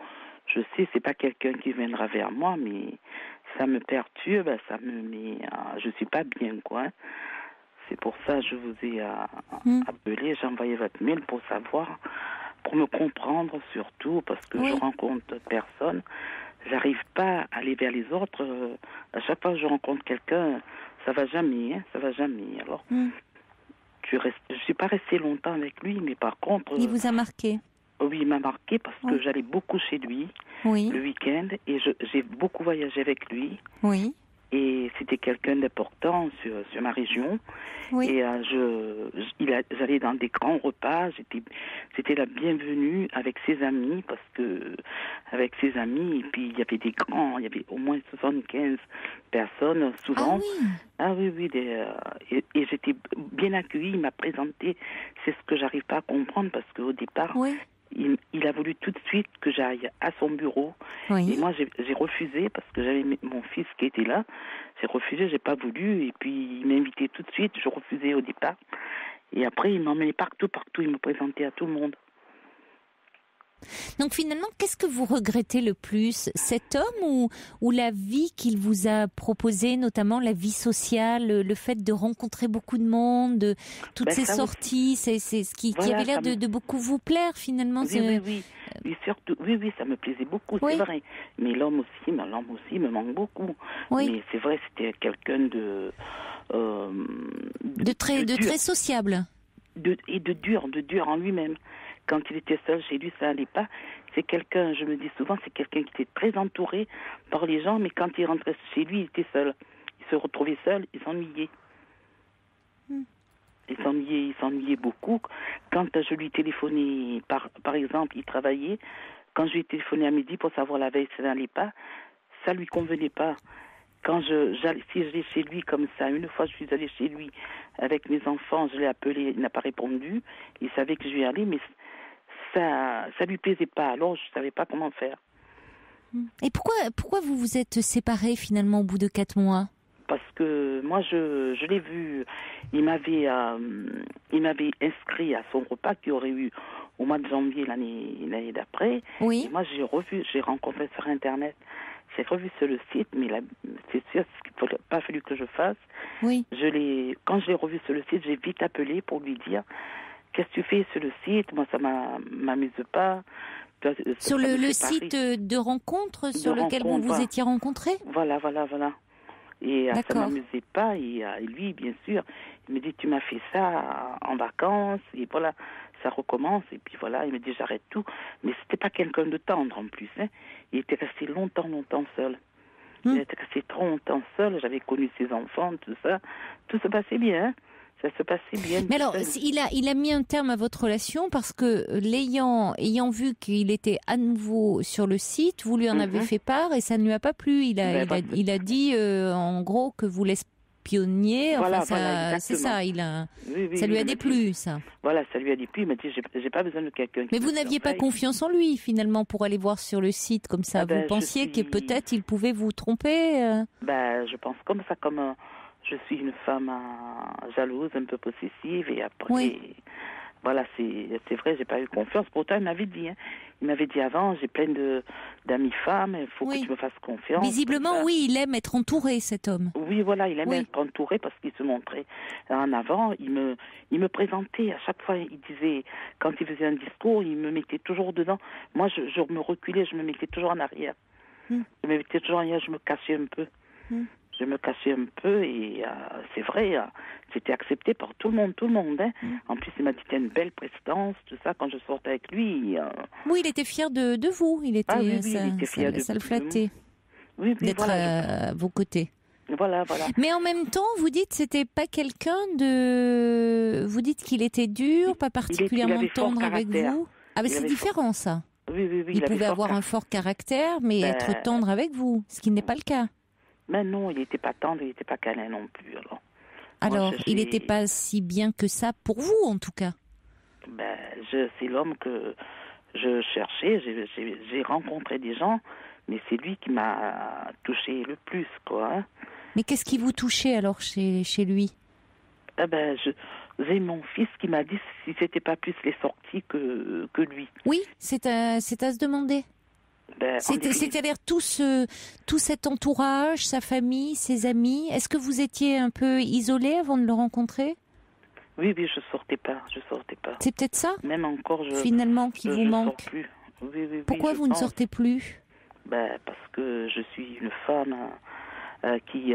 Je sais, c'est pas quelqu'un qui viendra vers moi, mais ça me perturbe, ça me met, je suis pas bien, quoi. C'est pour ça que je vous ai appelé, j'ai envoyé votre mail pour savoir, pour me comprendre surtout, parce que je rencontre personne. J'arrive pas à aller vers les autres. À chaque fois que je rencontre quelqu'un, ça va jamais, ça va jamais. Alors, je suis pas restée longtemps avec lui, mais par contre...
Il vous a marqué?
Oui, il m'a marqué parce que j'allais beaucoup chez lui le week-end et j'ai beaucoup voyagé avec lui.
Oui.
Et c'était quelqu'un d'important sur ma région.
Oui.
Et j'allais dans des grands repas. C'était la bienvenue avec ses amis parce que avec ses amis, et puis il y avait il y avait au moins 75 personnes souvent. Ah oui, et j'étais bien accueillie. Il m'a présenté. C'est ce que j'arrive pas à comprendre parce qu'au départ. Il a voulu tout de suite que j'aille à son bureau. Et moi, j'ai refusé parce que j'avais mon fils qui était là. J'ai refusé, j'ai pas voulu. Et puis, il m'a invité tout de suite. Je refusais au départ. Et après, il m'emmenait partout. Il me présentait à tout le monde.
Donc finalement, qu'est-ce que vous regrettez le plus, cet homme ou la vie qu'il vous a proposée, notamment la vie sociale, le fait de rencontrer beaucoup de monde, toutes ces sorties, c'est ce qui avait l'air de beaucoup vous plaire finalement.
Oui, surtout, oui, ça me plaisait beaucoup, c'est vrai. Mais l'homme aussi me manque beaucoup. Mais c'est vrai, c'était quelqu'un de
très sociable.
De dur en lui-même. Quand il était seul chez lui, ça allait pas. C'est quelqu'un, je me dis souvent, c'est quelqu'un qui était très entouré par les gens, mais quand il rentrait chez lui, il était seul. Il se retrouvait seul, il s'ennuyait. Il s'ennuyait beaucoup. Quand je lui téléphonais, par exemple, il travaillait. Quand je lui téléphonais à midi pour savoir la veille, ça n'allait pas. Ça lui convenait pas. Quand si j'allais chez lui comme ça, une fois je suis allée chez lui avec mes enfants, je l'ai appelé, il n'a pas répondu. Il savait que je vais aller, mais ça lui plaisait pas. Alors je savais pas comment faire.
Et pourquoi vous vous êtes séparés finalement au bout de 4 mois?
Parce que moi je l'ai vu, il m'avait inscrit à son repas qu'il y aurait eu au mois de janvier l'année d'après.
Oui.
Et moi j'ai rencontré sur Internet. J'ai revu sur le site, mais c'est sûr, ce qu'il n'a pas fallu que je fasse.
Oui.
Quand je l'ai revu sur le site, j'ai vite appelé pour lui dire qu'est-ce que tu fais sur le site? Moi, ça m'amuse pas.
Sur le site de rencontre sur lequel vous vous étiez rencontrés?
Voilà. Et ça m'amusait pas. Et lui, bien sûr, il me dit tu m'as fait ça en vacances. Et voilà, ça recommence. Et puis voilà, il me dit j'arrête tout. Mais c'était pas quelqu'un de tendre en plus. Hein. Il était resté longtemps seul. Il était resté trop longtemps seul. J'avais connu ses enfants, tout ça. Tout se passait bien. Hein. Ça se passait bien.
Mais alors, il a mis un terme à votre relation parce que ayant vu qu'il était à nouveau sur le site, vous lui en avez fait part et ça ne lui a pas plu. Il a dit en gros que vous l'espionniez.
Voilà,
c'est ça. Ça lui a déplu, ça.
Voilà, ça lui a déplu. Il m'a dit j'ai pas besoin de quelqu'un.
Mais vous n'aviez pas confiance en lui finalement pour aller voir sur le site comme ça. Vous pensiez que peut-être il pouvait vous tromper.
Je pense comme ça, je suis une femme jalouse, un peu possessive, et après, voilà, c'est vrai, j'ai pas eu confiance. Pourtant, il m'avait dit, il m'avait dit avant, j'ai plein d'amis femmes, il faut que tu me fasses confiance.
Visiblement, oui, il aime être entouré, cet homme.
Oui, voilà, il aime être entouré parce qu'il se montrait en avant. Il me présentait à chaque fois, il disait, quand il faisait un discours, il me mettait toujours dedans. Moi, je me reculais, je me mettais toujours en arrière. Je me mettais toujours en arrière, je me cachais un peu. Je me cachais un peu et c'est vrai, c'était accepté par tout le monde. Hein. En plus, il m'a dit qu'il y a une belle prestance, tout ça, quand je sortais avec lui.
Oui, il était fier de vous. Il était fier de vous. Ça le flattait d'être à vos côtés.
Voilà.
Mais en même temps, vous dites c'était pas quelqu'un de... Vous dites qu'il était dur, pas particulièrement tendre avec vous. Ah, mais c'est différent, ça.
Oui.
Il pouvait avoir un fort caractère, mais être tendre avec vous, ce qui n'est pas le cas.
Mais non, il n'était pas tendre, il n'était pas câlin non plus.
Alors, il n'était pas si bien que ça pour vous, en tout cas.
C'est l'homme que je cherchais. J'ai rencontré des gens, mais c'est lui qui m'a touché le plus, quoi.
Mais qu'est-ce qui vous touchait alors chez lui?
J'ai mon fils qui m'a dit si c'était pas plus les sorties que lui.
Oui, c'est à se demander. C'est-à-dire tout cet entourage, sa famille, ses amis. Est-ce que vous étiez un peu isolé avant de le rencontrer?
Oui, je sortais pas.
C'est peut-être ça,
même encore,
finalement, qui vous manque.
Sors plus. Oui,
pourquoi vous ne sortez plus?
Parce que je suis une femme qui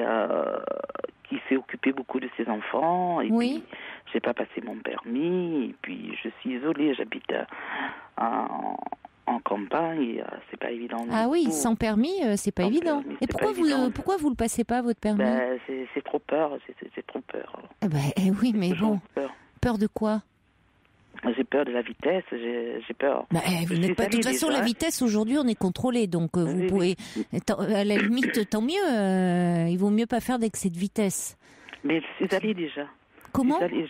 s'est occupée beaucoup de ses enfants. Et puis, j'ai pas passé mon permis. Et puis, je suis isolée. J'habite en campagne. Et, c'est pas évident.
Ah oui, sans permis, c'est pas évident. Et pourquoi vous le passez pas, votre permis?
C'est trop peur. C'est trop peur.
Oui, mais bon. Peur de quoi?
J'ai peur de la vitesse, j'ai peur.
Vous n'êtes pas. De toute façon, la vitesse aujourd'hui, on est contrôlé, donc vous pouvez. À la limite, tant mieux. Il vaut mieux pas faire d'excès de vitesse.
Mais je suis allée déjà.
Comment?
Je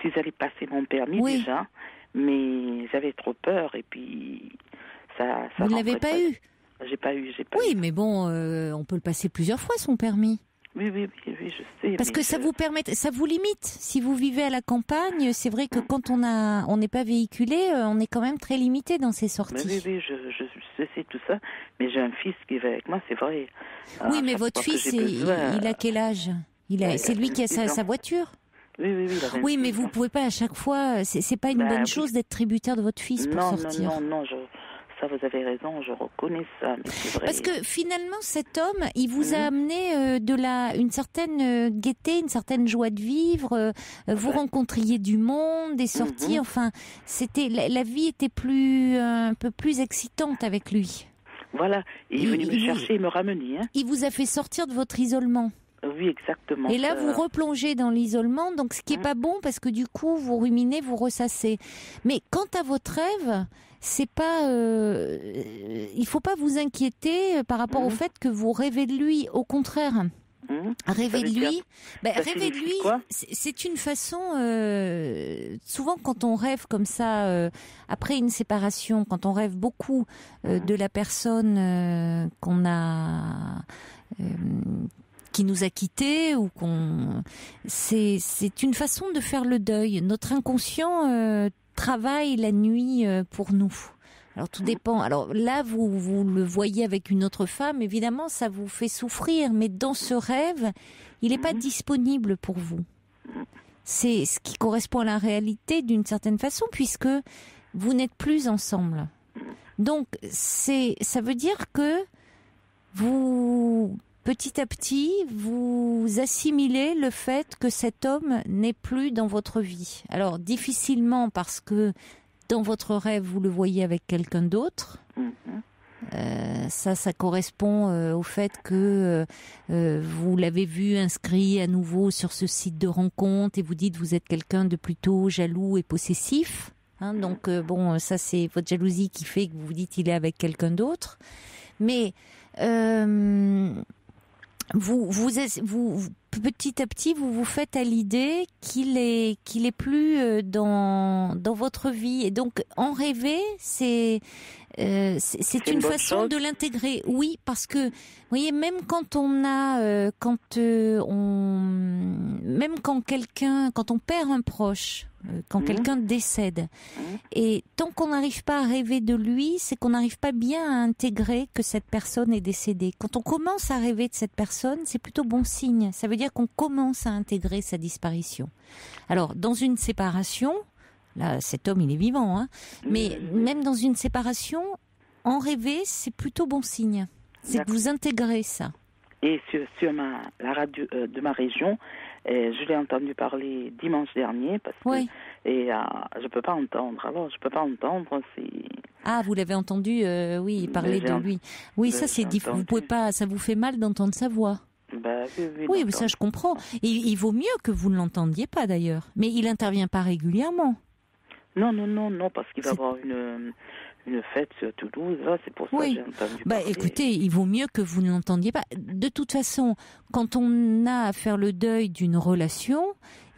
suis allée passer mon permis déjà, mais j'avais trop peur et puis ça. Vous
ne l'avez pas eu?
J'ai pas eu.
Oui, mais bon, on peut le passer plusieurs fois son permis.
Oui, je sais.
Parce que ça vous permet, ça vous limite. Si vous vivez à la campagne, c'est vrai que quand on n'est pas véhiculé, on est quand même très limité dans ses sorties.
Oui, je sais tout ça. Mais j'ai un fils qui va avec moi, c'est vrai.
Oui, mais votre fils, il a quel âge? C'est lui qui a sa voiture? Oui, mais vous pouvez pas à chaque fois. C'est pas une bonne chose d'être tributaire de votre fils pour sortir.
Non. Ça, vous avez raison, je reconnais ça, mais c'est vrai.
Parce que finalement, cet homme, il vous a amené une certaine gaieté, une certaine joie de vivre. Vous rencontriez du monde, des sorties. Enfin, la vie était un peu plus excitante avec lui.
Voilà, et il est venu me chercher et me ramener.
Il vous a fait sortir de votre isolement.
Oui, exactement.
Et là, vous replongez dans l'isolement, donc ce qui est pas bon, parce que du coup, vous ruminez, vous ressassez. Mais quant à votre rêve, c'est pas, il faut pas vous inquiéter par rapport au fait que vous rêvez de lui. Au contraire, rêver de lui, c'est une façon. Souvent, quand on rêve comme ça, après une séparation, quand on rêve beaucoup de la personne qui nous a quittés c'est une façon de faire le deuil. Notre inconscient travaille la nuit pour nous. Alors tout dépend. Alors là, vous le voyez avec une autre femme, évidemment, ça vous fait souffrir, mais dans ce rêve, il n'est pas disponible pour vous. C'est ce qui correspond à la réalité d'une certaine façon, puisque vous n'êtes plus ensemble. Donc ça veut dire que vous, petit à petit, vous assimilez le fait que cet homme n'est plus dans votre vie. Alors, difficilement parce que dans votre rêve, vous le voyez avec quelqu'un d'autre. Ça correspond au fait que vous l'avez vu inscrit à nouveau sur ce site de rencontre et vous dites vous êtes quelqu'un de plutôt jaloux et possessif. Donc, ça c'est votre jalousie qui fait que vous vous dites il est avec quelqu'un d'autre. Mais vous petit à petit, vous vous faites à l'idée qu'il est plus dans votre vie. Et donc, en rêver, c'est une façon de l'intégrer. Oui, parce que, vous voyez, même quand on perd un proche, quand quelqu'un décède, et tant qu'on n'arrive pas à rêver de lui, c'est qu'on n'arrive pas bien à intégrer que cette personne est décédée. Quand on commence à rêver de cette personne, c'est plutôt bon signe. Ça veut dire qu'on commence à intégrer sa disparition. Alors, dans une séparation, là, cet homme, il est vivant, mais même dans une séparation, en rêver, c'est plutôt bon signe. C'est que vous intégrez ça.
Et sur la radio de ma région, je l'ai entendu parler dimanche dernier parce que je peux pas entendre. Alors je peux pas entendre.
Ah, vous l'avez entendu, parler de lui. Oui, ça c'est difficile. Vous pouvez pas. Ça vous fait mal d'entendre sa voix. Oui, mais ça je comprends. Et il vaut mieux que vous ne l'entendiez pas d'ailleurs. Mais il intervient pas régulièrement.
Non, parce qu'il va y avoir une fête sur Toulouse, là, c'est pour ça que j'ai entendu parler.
Écoutez, il vaut mieux que vous ne l'entendiez pas. De toute façon, quand on a à faire le deuil d'une relation,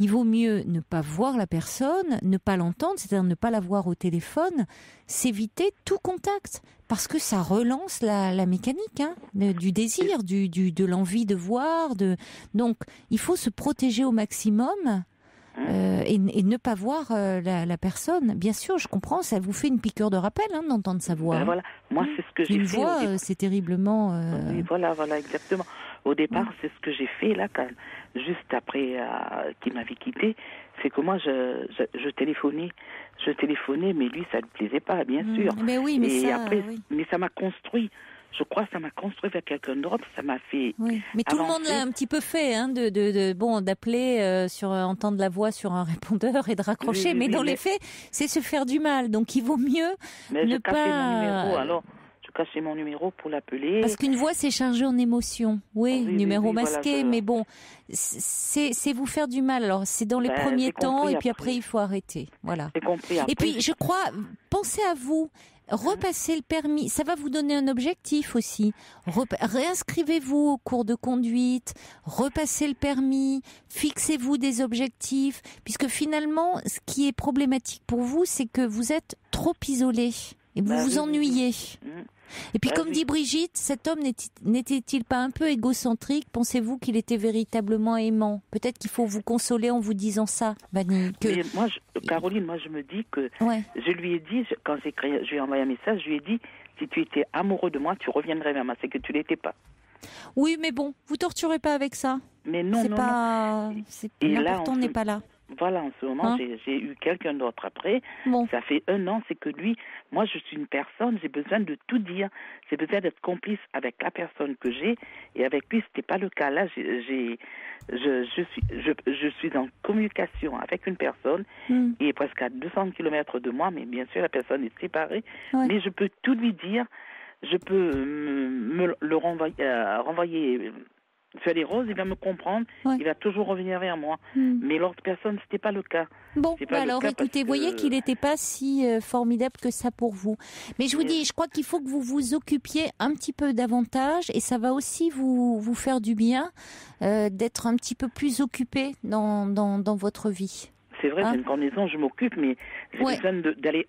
il vaut mieux ne pas voir la personne, ne pas l'entendre, c'est-à-dire ne pas la voir au téléphone, s'éviter tout contact, parce que ça relance la mécanique du désir, de l'envie de voir. Donc, il faut se protéger au maximum. Et ne pas voir la personne. Bien sûr, je comprends, ça vous fait une piqûre de rappel d'entendre sa voix.
Voilà, moi c'est ce que j'ai fait.
Une voix, c'est terriblement...
Oui, voilà, exactement. Au départ, c'est ce que j'ai fait là, juste après qu'il m'avait quitté, c'est que moi je téléphonais, mais lui ça ne lui plaisait pas, bien sûr.
Mais oui, mais
et
ça...
après,
oui.
Mais ça m'a construit. Je crois que ça m'a construit vers quelqu'un d'autre, ça m'a fait.
Oui, mais tout le monde l'a un petit peu fait, d'appeler entendre la voix sur un répondeur et de raccrocher.
Oui,
mais dans les faits, c'est se faire du mal. Donc il vaut mieux ne pas.
Je cachais mon numéro pour l'appeler.
Parce qu'une voix, c'est chargé en émotions. Oui, numéro masqué,
voilà,
mais bon, c'est vous faire du mal. Alors c'est dans les premiers temps, et puis après il faut arrêter. Voilà.
J'ai compris après.
Et puis je crois, pensez à vous. Repassez le permis, ça va vous donner un objectif aussi. Réinscrivez-vous au cours de conduite, repassez le permis, fixez-vous des objectifs, puisque finalement, ce qui est problématique pour vous, c'est que vous êtes trop isolé et vous vous ennuyez. Et puis comme dit Brigitte, cet homme n'était-il pas un peu égocentrique? Pensez-vous qu'il était véritablement aimant? Peut-être qu'il faut vous consoler en vous disant ça, Vanille.
Caroline, moi je me dis que je lui ai dit, quand je lui ai envoyé un message, je lui ai dit, si tu étais amoureux de moi, tu reviendrais vers moi, c'est que tu l'étais pas.
Oui, mais bon, vous torturez pas avec ça.
Mais non,
l'important n'est pas là.
Voilà, en ce moment, j'ai eu quelqu'un d'autre après.
Bon.
Ça fait 1 an, c'est que lui, moi, je suis une personne, j'ai besoin de tout dire. J'ai besoin d'être complice avec la personne que j'ai. Et avec lui, c'était pas le cas. Là, je suis en communication avec une personne qui est presque à 200 km de moi, mais bien sûr, la personne est séparée. Ouais. Mais je peux tout lui dire. Je peux me le renvoyer sur les roses, il va me comprendre, il va toujours revenir vers moi. Mais l'autre personne, c'était pas le cas.
Bon, alors écoutez, vous voyez qu'il n'était pas si formidable que ça pour vous. Mais je vous dis, je crois qu'il faut que vous vous occupiez un petit peu davantage, et ça va aussi vous faire du bien d'être un petit peu plus occupé dans votre vie.
C'est vrai, c'est une combinaison, je m'occupe, mais j'ai besoin d'aller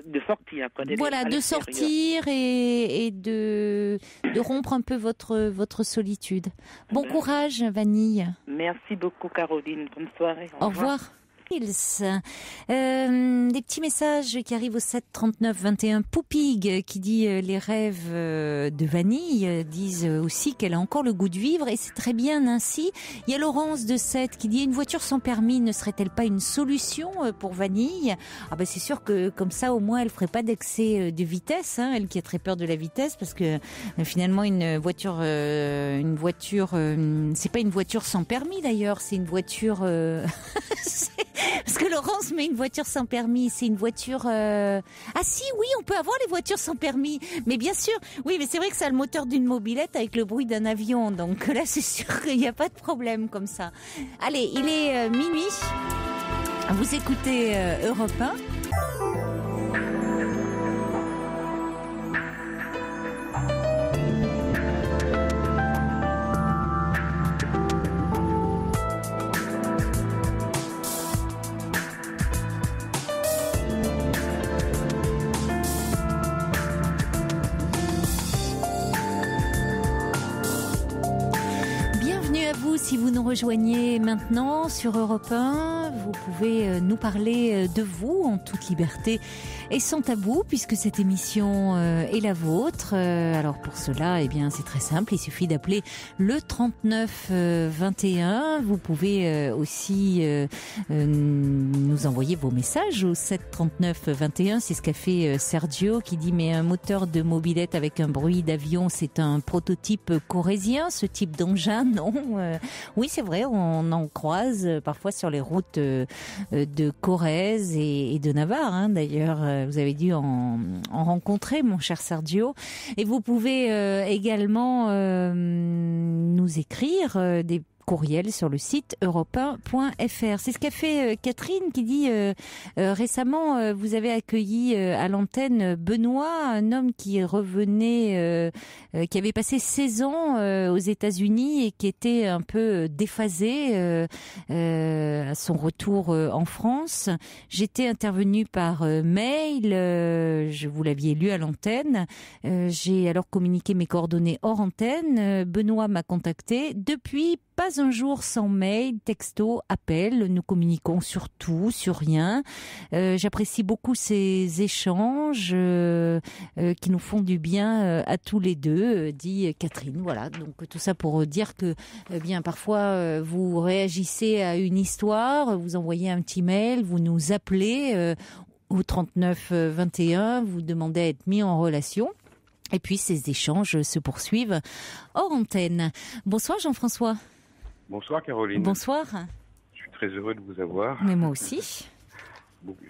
de sortir.
Voilà, de sortir et de rompre un peu votre solitude. Bon courage, Vanille.
Merci beaucoup, Caroline. Bonne soirée.
Au revoir. Des petits messages qui arrivent au 7 39 21. Poupig qui dit les rêves de Vanille disent aussi qu'elle a encore le goût de vivre, et c'est très bien ainsi. Il y a Laurence de 7 qui dit une voiture sans permis ne serait-elle pas une solution pour Vanille? C'est sûr que comme ça au moins elle ferait pas d'excès de vitesse, elle qui a très peur de la vitesse, parce que finalement une voiture c'est pas une voiture sans permis d'ailleurs, c'est une voiture parce que Laurence met une voiture sans permis, c'est une voiture... Ah si, oui, on peut avoir les voitures sans permis. Mais bien sûr, oui, mais c'est vrai que ça a le moteur d'une mobilette avec le bruit d'un avion. Donc là, c'est sûr qu'il n'y a pas de problème comme ça. Allez, il est minuit. Vous écoutez Europe 1. Si vous nous rejoignez maintenant sur Europe 1, vous pouvez nous parler de vous en toute liberté et sans tabou, puisque cette émission est la vôtre. Alors pour cela, c'est très simple, il suffit d'appeler le 39 21. Vous pouvez aussi nous envoyer vos messages au 7 39 21. C'est ce qu'a fait Sergio qui dit mais un moteur de mobilette avec un bruit d'avion, c'est un prototype corrézien, ce type d'engin, non? Oui, c'est vrai, on en croise parfois sur les routes de Corrèze et de Navarre, d'ailleurs. Vous avez dû en rencontrer, mon cher Sergio. Et vous pouvez également nous écrire des courriel sur le site europe1.fr. C'est ce qu'a fait Catherine qui dit récemment, vous avez accueilli à l'antenne Benoît, un homme qui revenait, qui avait passé 16 ans aux États-Unis et qui était un peu déphasé à son retour en France. J'étais intervenue par mail, je vous l'aviez lu à l'antenne. J'ai alors communiqué mes coordonnées hors antenne. Benoît m'a contacté. Depuis, pas un jour sans mail, texto, appel. Nous communiquons sur tout, sur rien. J'apprécie beaucoup ces échanges qui nous font du bien à tous les deux, dit Catherine. Voilà, donc tout ça pour dire que bien parfois vous réagissez à une histoire, vous envoyez un petit mail, vous nous appelez au 39 21, vous demandez à être mis en relation. Et puis ces échanges se poursuivent hors antenne. Bonsoir Jean-François.
Bonsoir Caroline.
Bonsoir.
Je suis très heureux de vous avoir.
Mais moi aussi.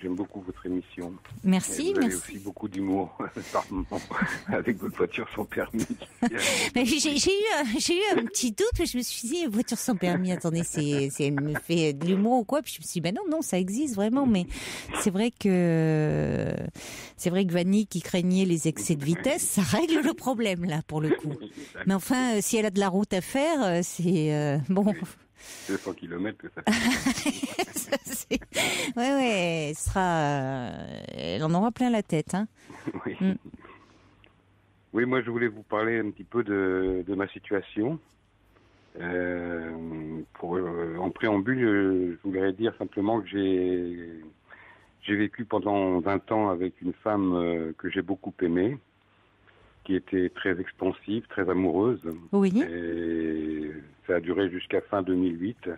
J'aime beaucoup votre émission.
Merci,
vous avez
merci.
aussi beaucoup d'humour par moment avec votre voiture sans permis.
Mais j'ai eu un petit doute, je me suis dit voiture sans permis. Attendez, elle me fait de l'humour ou quoi? Puis je me suis dit non, ça existe vraiment. Mais c'est vrai que Vanny qui craignait les excès de vitesse, ça règle le problème là pour le coup. Mais enfin, si elle a de la route à faire, c'est bon.
200 km que ça
fait. Ouais, elle en aura plein la tête. Hein.
Oui. Oui, moi je voulais vous parler un petit peu de ma situation. En préambule, je voudrais dire simplement que j'ai vécu pendant 20 ans avec une femme que j'ai beaucoup aimée, qui était très expansive, très amoureuse.
Oui.
Et ça a duré jusqu'à fin 2008.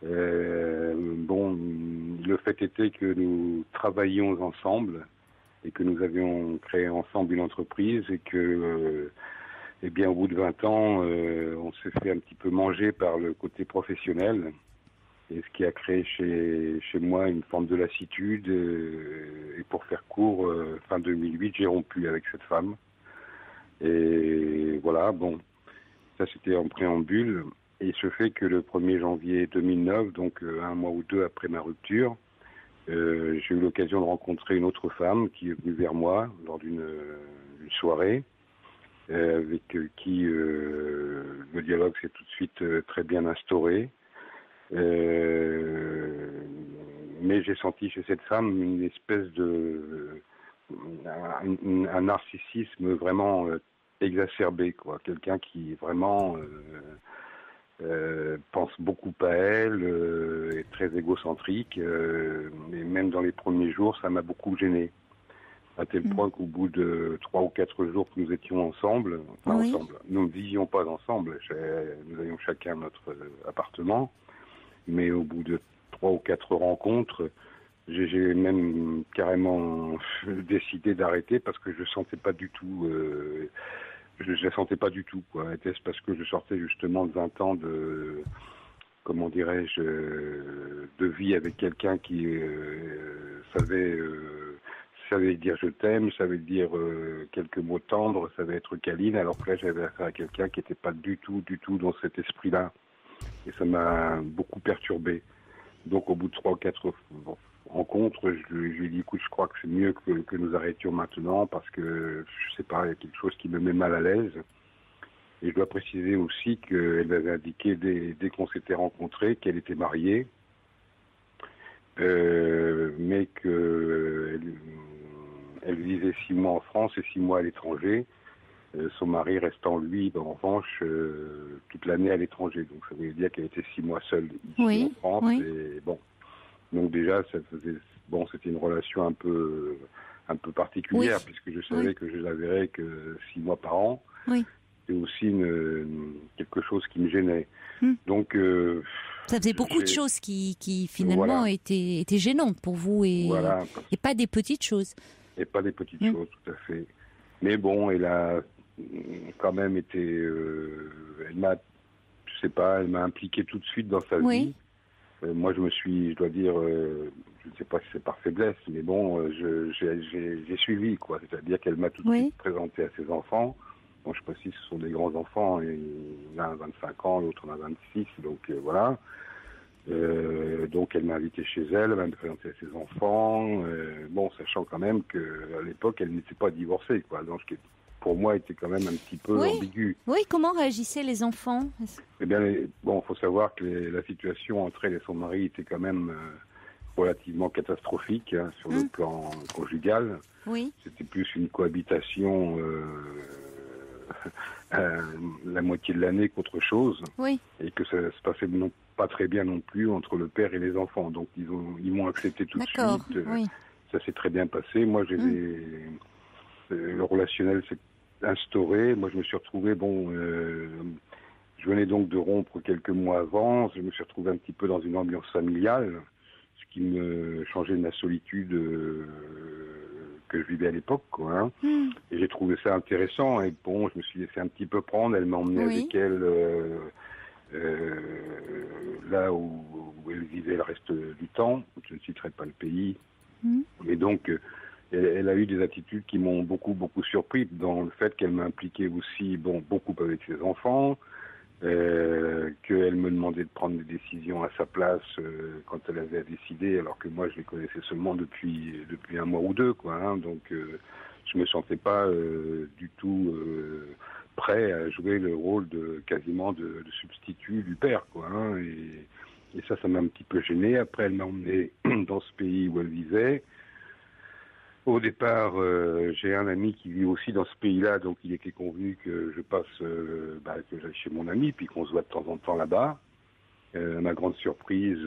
Le fait était que nous travaillions ensemble et que nous avions créé ensemble une entreprise et que, au bout de 20 ans, on s'est fait un petit peu manger par le côté professionnel. Et ce qui a créé chez moi une forme de lassitude. Et pour faire court, fin 2008, j'ai rompu avec cette femme. Et voilà, ça c'était en préambule. Et il se fait que le 1er janvier 2009, donc un mois ou deux après ma rupture, j'ai eu l'occasion de rencontrer une autre femme qui est venue vers moi lors d'une soirée, avec qui le dialogue s'est tout de suite très bien instauré. Mais j'ai senti chez cette femme une espèce un narcissisme vraiment exacerbé, quoi. Quelqu'un qui vraiment pense beaucoup à elle, est très égocentrique, et même dans les premiers jours, ça m'a beaucoup gêné. À tel point qu'au bout de 3 ou 4 jours que nous étions ensemble, nous ne vivions pas ensemble, nous avions chacun notre appartement, mais au bout de 3 ou 4 rencontres, j'ai même carrément décidé d'arrêter parce que je sentais pas du tout, je la sentais pas du tout, quoi. Était-ce parce que je sortais justement de 20 ans de, comment dirais-je, de vie avec quelqu'un qui savait dire je t'aime, savait dire quelques mots tendres, savait être câline, alors que là j'avais affaire à quelqu'un qui n'était pas du tout dans cet esprit-là. Et ça m'a beaucoup perturbé. Donc au bout de 3 ou 4 rencontres, je lui ai dit écoute, je crois que c'est mieux que nous arrêtions maintenant parce que, je sais pas, il y a quelque chose qui me met mal à l'aise. Et je dois préciser aussi qu'elle m'avait indiqué dès qu'on s'était rencontrés qu'elle était mariée, mais qu'elle vivait 6 mois en France et 6 mois à l'étranger. Son mari restant, lui, en revanche, toute l'année à l'étranger. Donc ça voulait dire qu'elle était 6 mois seule ici en France.
Oui.
Et donc déjà, c'était une relation un peu particulière, puisque je savais que je la verrais que 6 mois par an.
Oui.
C'est aussi quelque chose qui me gênait. Donc
ça faisait beaucoup de choses qui finalement étaient gênantes pour vous et pas des petites choses.
Et pas des petites choses, tout à fait. Mais bon, elle a quand même été, elle m'a impliqué tout de suite dans sa vie. Moi, je dois dire, je ne sais pas si c'est par faiblesse, mais bon, j'ai suivi, quoi. C'est-à-dire qu'elle m'a tout de suite présenté à ses enfants. Bon, je précise, ce sont des grands enfants, et l'un a 25 ans, l'autre en a 26, donc voilà. Donc elle m'a invité chez elle, elle m'a présenté à ses enfants, bon, sachant quand même qu'à l'époque, elle n'était pas divorcée, quoi. Donc, ce qui, pour moi, était quand même un petit peu ambigu.
Oui, comment réagissaient les enfants?
Eh bien, bon, faut savoir que la situation entre elle et son mari était quand même relativement catastrophique, hein, sur le plan conjugal.
Oui.
C'était plus une cohabitation la moitié de l'année qu'autre chose.
Oui.
Et que ça se passait pas très bien non plus entre le père et les enfants. Donc ils m'ont accepté tout de suite.
Oui.
Ça s'est très bien passé. Moi, le relationnel s'est instauré. Moi, je me suis retrouvé, je venais donc de rompre quelques mois avant. Je me suis retrouvé un petit peu dans une ambiance familiale, ce qui me changeait de ma solitude que je vivais à l'époque, quoi. Hein. Et j'ai trouvé ça intéressant. Et bon, je me suis laissé un petit peu prendre. Elle m'a emmené avec elle là où elle vivait le reste du temps. Je ne citerai pas le pays. Mais donc, elle a eu des attitudes qui m'ont beaucoup surpris, dans le fait qu'elle m'a impliqué aussi, beaucoup avec ses enfants, qu'elle me demandait de prendre des décisions à sa place quand elle avait à décider, alors que moi je les connaissais seulement depuis un mois ou deux, quoi. Hein. Donc je me sentais pas du tout prêt à jouer le rôle quasiment de substitut du père, quoi. Hein. Et ça m'a un petit peu gêné. Après, elle m'a emmené dans ce pays où elle vivait. Au départ, j'ai un ami qui vit aussi dans ce pays-là, donc il était convenu que je passe, que j'aille chez mon ami, puis qu'on se voit de temps en temps là-bas. À ma grande surprise,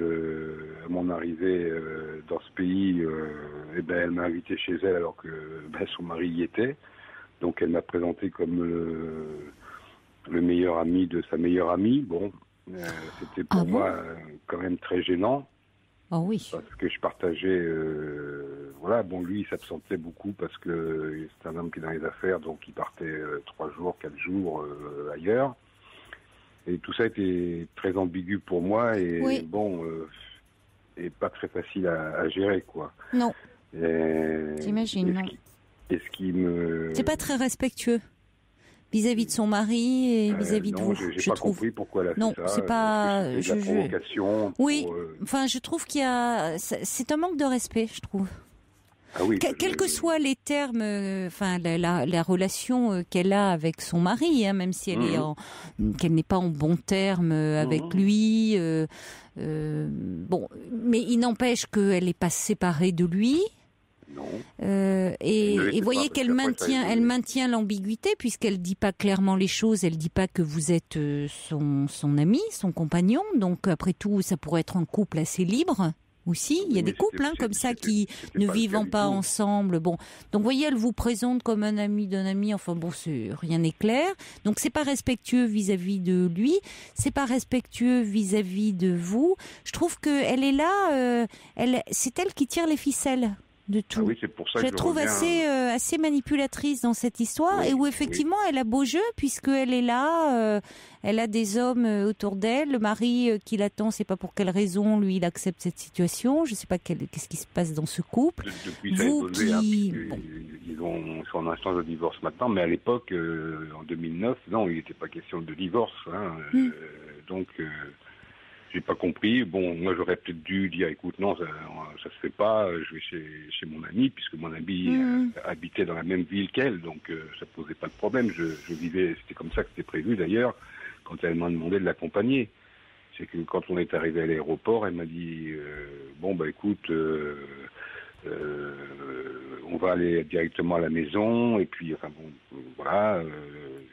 à mon arrivée dans ce pays, elle m'a invité chez elle alors que son mari y était. Donc elle m'a présenté comme le meilleur ami de sa meilleure amie. Bon, c'était pour moi quand même très gênant.
Oh oui.
Parce que je partageais, lui il s'absentait beaucoup parce que c'est un homme qui est dans les affaires, donc il partait 3 jours, 4 jours ailleurs. Et tout ça était très ambigu pour moi et et pas très facile à gérer, quoi.
Non. J'imagine, non. C'est pas très respectueux vis-à-vis de son mari et vis-à-vis de vous,
je trouve. Compris pourquoi elle a fait ça.
Non, c'est pas...
de la provocation.
Oui, je trouve qu'il y a... C'est un manque de respect, je trouve.
Ah oui,
quels que soient les termes, la relation qu'elle a avec son mari, hein, même si elle qu'elle n'est pas en bons termes avec lui, mais il n'empêche qu'elle n'est pas séparée de lui.
Non.
Et voyez qu'elle maintient l'ambiguïté puisqu'elle dit pas clairement les choses. Elle dit pas que vous êtes son ami, son compagnon. Donc après tout, ça pourrait être un couple assez libre. Aussi, il y a des couples comme ça qui ne vivent pas ensemble. Bon, donc vous voyez, elle vous présente comme un ami d'un ami. Enfin bon, rien n'est clair. Donc c'est pas respectueux vis-à-vis de lui. C'est pas respectueux vis-à-vis de vous. Je trouve que elle est là. C'est elle qui tire les ficelles de tout.
Ah oui, c'est pour ça
je la trouve assez manipulatrice dans cette histoire et où effectivement elle a beau jeu puisqu'elle est là, elle a des hommes autour d'elle, le mari qui l'attend, c'est pas pour quelle raison lui il accepte cette situation, je sais pas qu'est-ce qui se passe dans ce couple.
Depuis ça a évolué, ils sont en instance de divorce maintenant, mais à l'époque, en 2009, non, il n'était pas question de divorce, hein, donc... j'ai pas compris. Bon, moi, j'aurais peut-être dû dire, écoute, non, ça se fait pas. Je vais chez mon ami, puisque mon ami habitait dans la même ville qu'elle, donc ça posait pas de problème. Je vivais, c'était comme ça que c'était prévu d'ailleurs, quand elle m'a demandé de l'accompagner. C'est que quand on est arrivé à l'aéroport, elle m'a dit, écoute, on va aller directement à la maison, et puis, je vais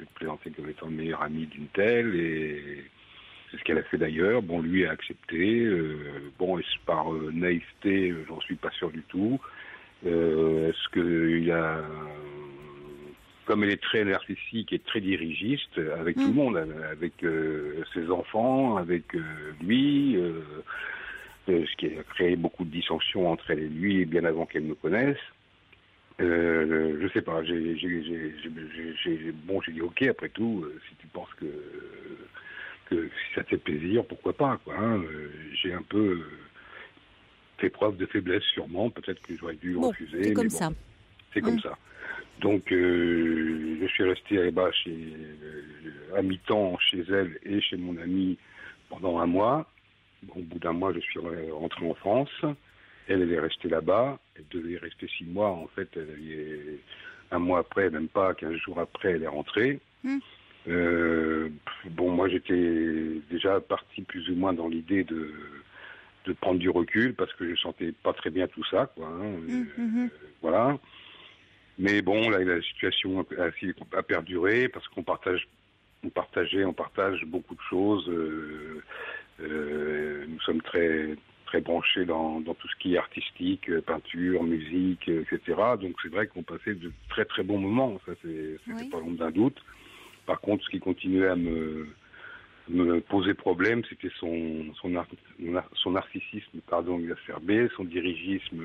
te présenter comme étant le meilleur ami d'une telle, et c'est ce qu'elle a fait d'ailleurs. Bon, lui a accepté. Par naïveté, j'en suis pas sûr du tout. Est-ce qu'il a... Comme elle est très narcissique et très dirigiste, avec tout le monde, avec ses enfants, avec lui, ce qui a créé beaucoup de dissensions entre elle et lui, bien avant qu'elle me connaisse. Je sais pas, j'ai dit ok, après tout, si tu penses que si ça te fait plaisir, pourquoi pas, quoi. Hein. J'ai un peu fait preuve de faiblesse, sûrement. Peut-être que j'aurais dû refuser.
C'est comme ça.
C'est comme ça. Donc, je suis resté là-bas à mi-temps chez elle et chez mon ami pendant 1 mois. Bon, au bout d'1 mois, je suis rentré en France. Elle est restée là-bas. Elle devait rester 6 mois. En fait, 1 mois après, même pas 15 jours après, elle est rentrée. Bon, moi, j'étais déjà parti plus ou moins dans l'idée de prendre du recul parce que je sentais pas très bien tout ça, quoi. Voilà. Mais bon, là, la situation a perduré parce qu'on partage beaucoup de choses. Nous sommes très très branchés dans tout ce qui est artistique, peinture, musique, etc. Donc c'est vrai qu'on passait de très très bons moments. Ça, c'était pas l'ombre d'un doute. Par contre, ce qui continuait à me poser problème, c'était son narcissisme, exacerbé, son dirigisme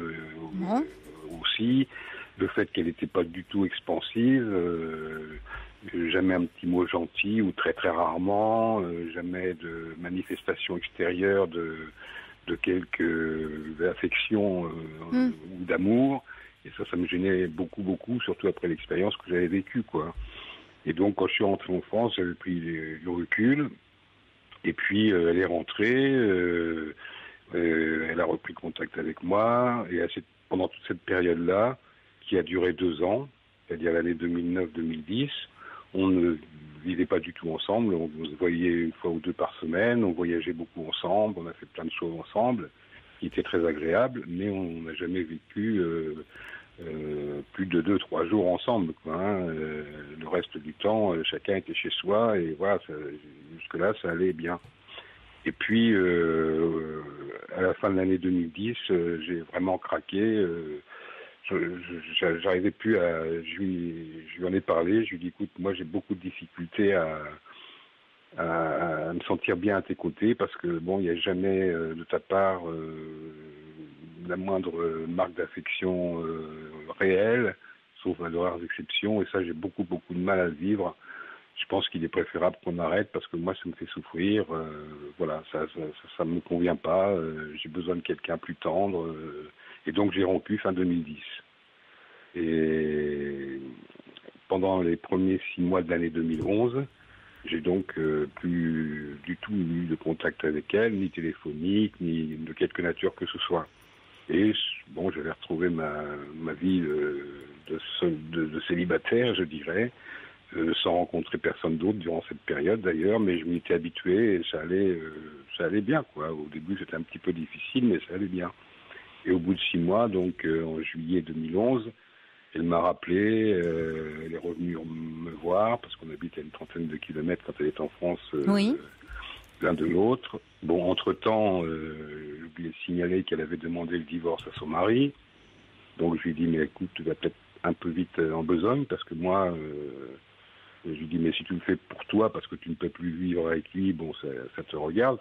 aussi, le fait qu'elle n'était pas du tout expansive, jamais un petit mot gentil ou très très rarement, jamais de manifestation extérieure de quelques affections ou d'amour. Et ça me gênait beaucoup, surtout après l'expérience que j'avais vécue, quoi. Et donc, quand je suis rentré en France, j'avais pris le recul. Et puis, elle est rentrée, elle a repris contact avec moi. Et pendant toute cette période-là, qui a duré 2 ans, c'est-à-dire l'année 2009-2010, on ne vivait pas du tout ensemble. On se voyait 1 fois ou 2 par semaine. On voyageait beaucoup ensemble. On a fait plein de choses ensemble, qui étaient très agréables. Mais on n'a jamais vécu plus de 2-3 jours ensemble, quoi, hein. Le reste du temps, chacun était chez soi et voilà, jusque-là, ça allait bien. Et puis, à la fin de l'année 2010, j'ai vraiment craqué. J'arrivais plus à... Je lui en ai parlé, je lui ai dit, écoute, moi j'ai beaucoup de difficultés à me sentir bien à tes côtés parce que, bon, il n'y a jamais de ta part la moindre marque d'affection réelle, sauf à de rares exceptions, et ça j'ai beaucoup de mal à le vivre. Je pense qu'il est préférable qu'on arrête parce que moi ça me fait souffrir, voilà, ça me convient pas, j'ai besoin de quelqu'un plus tendre, et donc j'ai rompu fin 2010. Et pendant les premiers 6 mois de l'année 2011, j'ai donc plus du tout eu de contact avec elle, ni téléphonique, ni de quelque nature que ce soit. Et bon, j'avais retrouvé ma vie de célibataire, je dirais, sans rencontrer personne d'autre durant cette période d'ailleurs, mais je m'y étais habitué et ça allait bien, quoi. Au début, c'était un petit peu difficile, mais ça allait bien. Et au bout de 6 mois, donc en juillet 2011, elle m'a rappelé, elle est revenue me voir, parce qu'on habite à une 30aine de kilomètres quand elle est en France, l'un de l'autre. Bon, entre-temps, j'ai oublié de signaler qu'elle avait demandé le divorce à son mari. Donc je lui ai dit, mais écoute, tu vas peut-être un peu vite en besogne, parce que moi, je lui ai dit, mais si tu le fais pour toi, parce que tu ne peux plus vivre avec lui, bon, ça te regarde.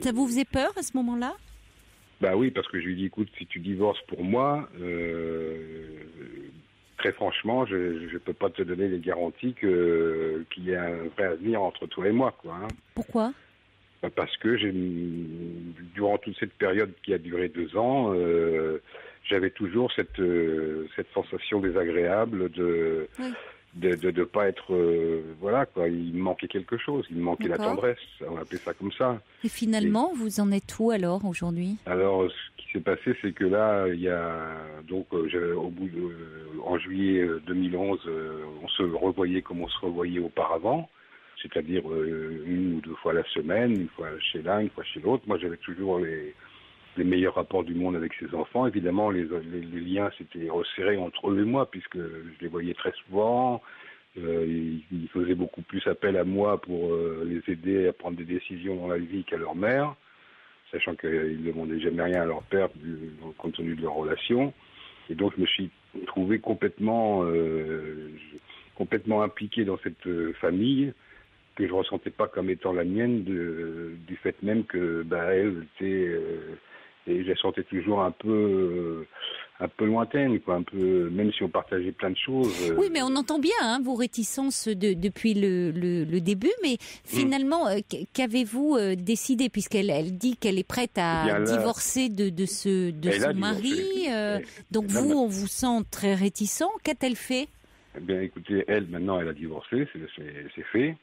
Ça vous faisait peur à ce moment-là ?
Bah oui, parce que je lui ai dit, écoute, si tu divorces pour moi, très franchement, je ne peux pas te donner les garanties qu'il y ait un vrai avenir entre toi et moi, quoi. Hein.
Pourquoi ?
Parce que durant toute cette période qui a duré 2 ans, j'avais toujours cette sensation désagréable de pas être, voilà, quoi. Il me manquait quelque chose, il me manquait la tendresse, on va appeler ça comme ça.
Et finalement, vous en êtes où alors aujourd'hui ?
Alors, ce qui s'est passé, c'est que là, il y a donc en juillet 2011, on se revoyait comme on se revoyait auparavant, c'est-à-dire 1 ou 2 fois la semaine, 1 fois chez l'un, 1 fois chez l'autre. Moi, j'avais toujours les meilleurs rapports du monde avec ses enfants. Évidemment, les liens s'étaient resserrés entre eux et moi, puisque je les voyais très souvent. Ils faisaient beaucoup plus appel à moi pour les aider à prendre des décisions dans la vie qu'à leur mère, sachant qu'ils ne demandaient jamais rien à leur père, compte tenu de leur relation. Et donc, je me suis trouvé complètement impliqué dans cette famille, que je ne ressentais pas comme étant la mienne, du fait même que elle était... et je la sentais toujours un peu lointaine, quoi, un peu, même si on partageait plein de choses.
Oui, mais on entend bien vos réticences depuis le début, mais finalement, qu'avez-vous décidé, puisqu'elle dit qu'elle est prête à divorcer de son mari, donc vous, on vous sent très réticent. Qu'a-t-elle fait ?
Eh bien, écoutez, elle, maintenant, elle a divorcé, c'est fait.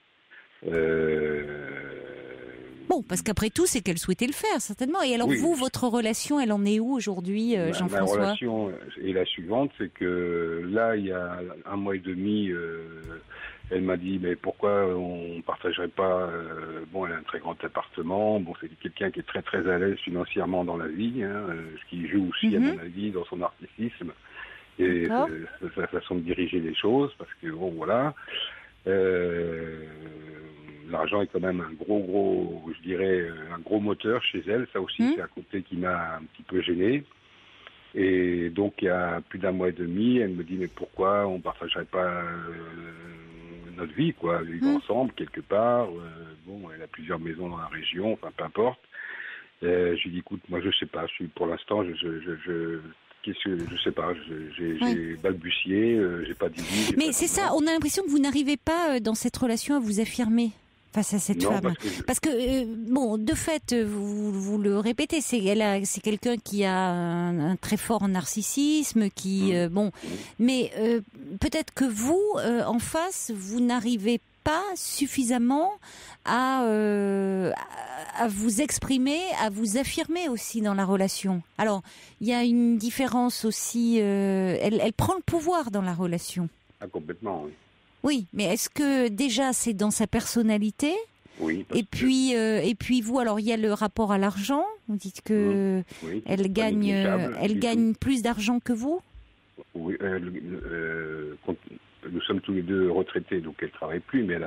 Bon, parce qu'après tout, c'est qu'elle souhaitait le faire, certainement. Et alors,
Oui.
vous, votre relation, elle en est où aujourd'hui,
Ma
Jean-François ?
relation est la suivante, c'est que là, il y a 1 mois et demi, elle m'a dit, mais pourquoi on partagerait pas, bon, elle a un très grand appartement, bon, c'est quelqu'un qui est très très à l'aise financièrement dans la vie, hein, ce qui joue aussi, à mon avis, dans son narcissisme et sa façon de diriger les choses, parce que, bon, voilà, l'argent est quand même un gros, je dirais, un gros moteur chez elle. Ça aussi, c'est un côté qui m'a un petit peu gêné. Et donc, il y a plus d'1 mois et demi, elle me dit, mais pourquoi on partagerait pas notre vie, quoi, vivre ensemble quelque part. Bon, elle a plusieurs maisons dans la région, enfin, peu importe. Je lui dis, écoute, moi, je sais pas. Pour l'instant, je sais pas, j'ai balbutié, j'ai pas dit.
Mais c'est ça, on a l'impression que vous n'arrivez pas dans cette relation à vous affirmer face à cette femme. Parce que bon, de fait, vous le répétez, c'est quelqu'un qui a un très fort narcissisme, qui bon, mais peut-être que vous, en face, vous n'arrivez pas suffisamment à vous exprimer, à vous affirmer aussi dans la relation. Alors, il y a une différence aussi. Elle prend le pouvoir dans la relation.
Ah, complètement, oui.
Oui, mais est-ce que déjà c'est dans sa personnalité ?
Oui.
Et puis vous, alors il y a le rapport à l'argent. Vous dites que elle gagne plus d'argent que vous ?
Oui. Nous sommes tous les deux retraités, donc elle travaille plus, mais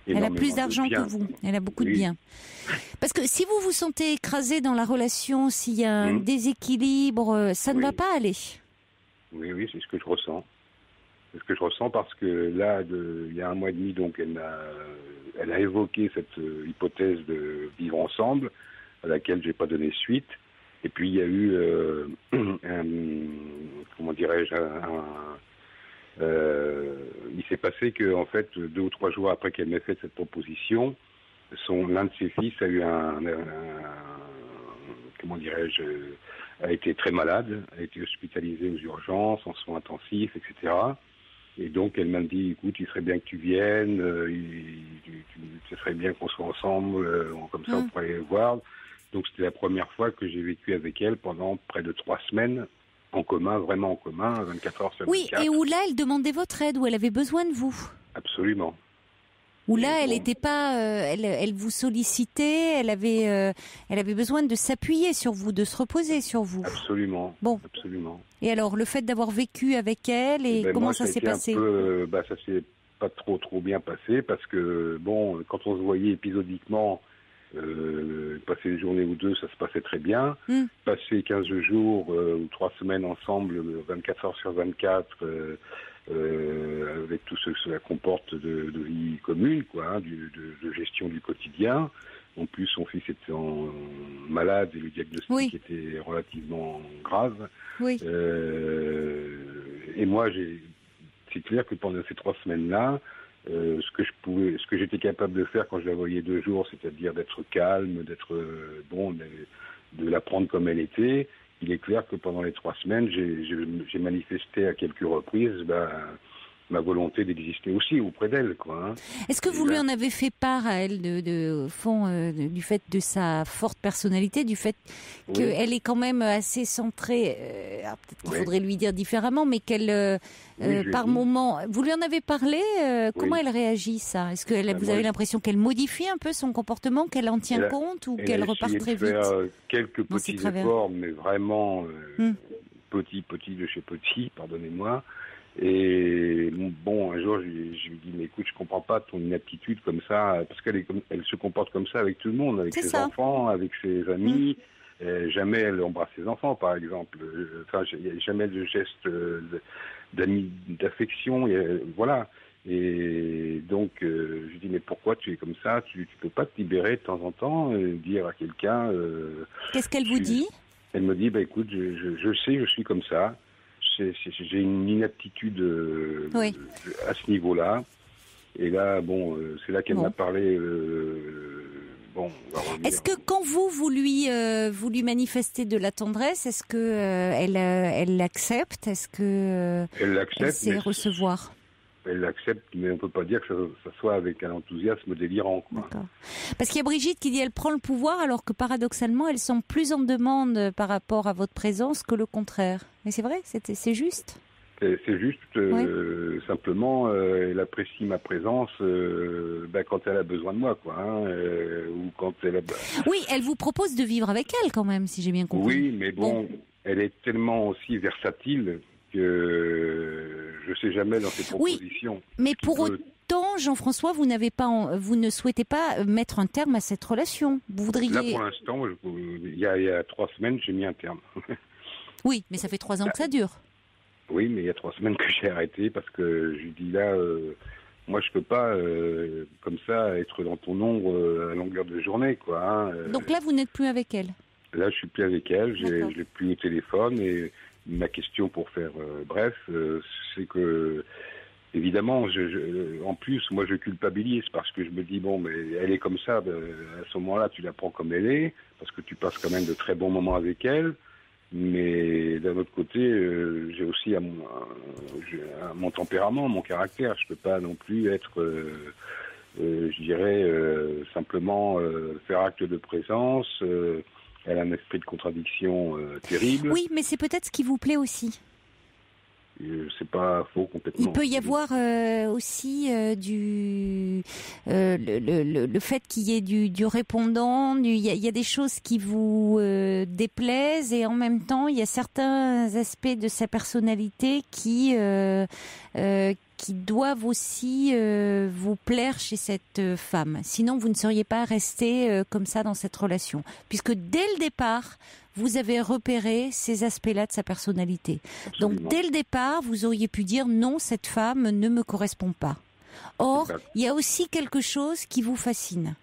elle a
plus d'argent que vous. Elle a beaucoup de biens. Parce que si vous vous sentez écrasé dans la relation, s'il y a un déséquilibre, ça ne va pas aller.
Oui, c'est ce que je ressens. C'est ce que je ressens parce que là, il y a 1 mois et demi, donc elle a évoqué cette hypothèse de vivre ensemble, à laquelle j'ai pas donné suite. Et puis il y a eu, comment dirais-je, il s'est passé que, en fait, 2 ou 3 jours après qu'elle m'ait fait cette proposition, l'un de ses fils a eu comment dirais-je, a été très malade, a été hospitalisé aux urgences, en soins intensifs, etc. Et donc, elle m'a dit, écoute, il serait bien que tu viennes, ce serait bien qu'on soit ensemble, comme ça on pourrait les voir. Donc, c'était la première fois que j'ai vécu avec elle pendant près de 3 semaines, en commun, vraiment en commun, 24 heures sur 24.
Oui, et où là, elle demandait votre aide, où elle avait besoin de vous.
Absolument.
Où là, elle n'était pas, elle vous sollicitait, elle avait besoin de s'appuyer sur vous, de se reposer sur vous.
Absolument.
Bon.
Absolument.
Et alors, le fait d'avoir vécu avec elle, comment ça s'est passé ?
Ça s'est pas trop bien passé parce que, bon, quand on se voyait épisodiquement, passer une journée ou 2, ça se passait très bien. Passer 15 jours ou 3 semaines ensemble, 24 heures sur 24, avec tout ce que cela comporte de vie commune, quoi, de gestion du quotidien. En plus, son fils était malade et le diagnostic était relativement grave.
Oui.
Et moi, c'est clair que pendant ces 3 semaines-là, ce que j'étais capable de faire quand je la voyais 2 jours, c'est-à-dire d'être calme, de la prendre comme elle était. Il est clair que pendant les 3 semaines, j'ai manifesté à quelques reprises ma volonté d'exister aussi auprès d'elle, quoi. Hein.
Est-ce que vous lui en avez fait part à elle au fond, du fait de sa forte personnalité, du fait qu'elle est quand même assez centrée, alors peut-être qu'il faudrait lui dire différemment, mais qu'elle, par moment, vous lui en avez parlé, comment elle réagit, ça ? Est-ce que vous avez l'impression qu'elle modifie un peu son comportement, qu'elle en tient compte ou qu'elle repart très vite ?
Quelques petits efforts, mais vraiment petits de chez petits, pardonnez-moi. Et bon, un jour, je lui dis, mais écoute, je comprends pas ton inaptitude comme ça, parce elle se comporte comme ça avec tout le monde, avec ses enfants, avec ses amis. Jamais elle embrasse ses enfants, par exemple. Enfin, il n'y a jamais de geste d'affection, voilà. Et donc, je lui dis, mais pourquoi tu es comme ça ? Tu peux pas te libérer de temps en temps, dire à quelqu'un...
Qu'est-ce qu'elle vous dit ?
Elle me dit, écoute, je sais, je suis comme ça. J'ai une inaptitude à ce niveau-là. Et là, c'est là qu'elle m'a parlé.
Est-ce que quand vous lui manifestez de la tendresse, est-ce que elle l'accepte ? Est-ce que
elle l'accepte,
elle sait recevoir ?
elle l'accepte, mais on peut pas dire que ça soit avec un enthousiasme délirant, quoi.
D'accord. Parce qu'il y a Brigitte qui dit elle prend le pouvoir alors que paradoxalement elle semble plus en demande par rapport à votre présence que le contraire. Mais c'est vrai, c'est juste.
C'est juste, simplement, elle apprécie ma présence quand elle a besoin de moi, quoi. Ou quand elle a...
Oui, elle vous propose de vivre avec elle quand même, si j'ai bien compris.
Oui, mais bon, elle est tellement aussi versatile que je sais jamais dans ses propositions.
Oui, mais pour autant, Jean-François, vous ne souhaitez pas mettre un terme à cette relation. Vous voudriez...
Là, pour l'instant, il y a 3 semaines, j'ai mis un terme.
Oui, mais ça fait 3 ans que ça dure.
Oui, mais il y a 3 semaines que j'ai arrêté parce que je lui dis là, moi je peux pas comme ça être dans ton ombre à longueur de journée, quoi.
Donc là, vous n'êtes plus avec elle.
Là, je suis plus avec elle, je l'ai plus au téléphone et ma question, pour faire bref, c'est que évidemment, en plus, moi je culpabilise parce que je me dis bon, mais elle est comme ça, à ce moment-là, tu la prends comme elle est parce que tu passes quand même de très bons moments avec elle. Mais d'un autre côté, j'ai aussi mon tempérament, mon caractère. Je peux pas non plus être, je dirais, simplement faire acte de présence. Elle a un esprit de contradiction terrible.
Oui, mais c'est peut-être ce qui vous plaît aussi.
C'est pas faux complètement.
Il peut y avoir aussi le fait qu'il y ait du répondant, il y a des choses qui vous déplaisent et en même temps il y a certains aspects de sa personnalité qui doivent aussi vous plaire chez cette femme. Sinon vous ne seriez pas resté comme ça dans cette relation, puisque dès le départ vous avez repéré ces aspects-là de sa personnalité.
Absolument.
Donc, dès le départ, vous auriez pu dire non, cette femme ne me correspond pas. Or, il y a aussi quelque chose qui vous fascine.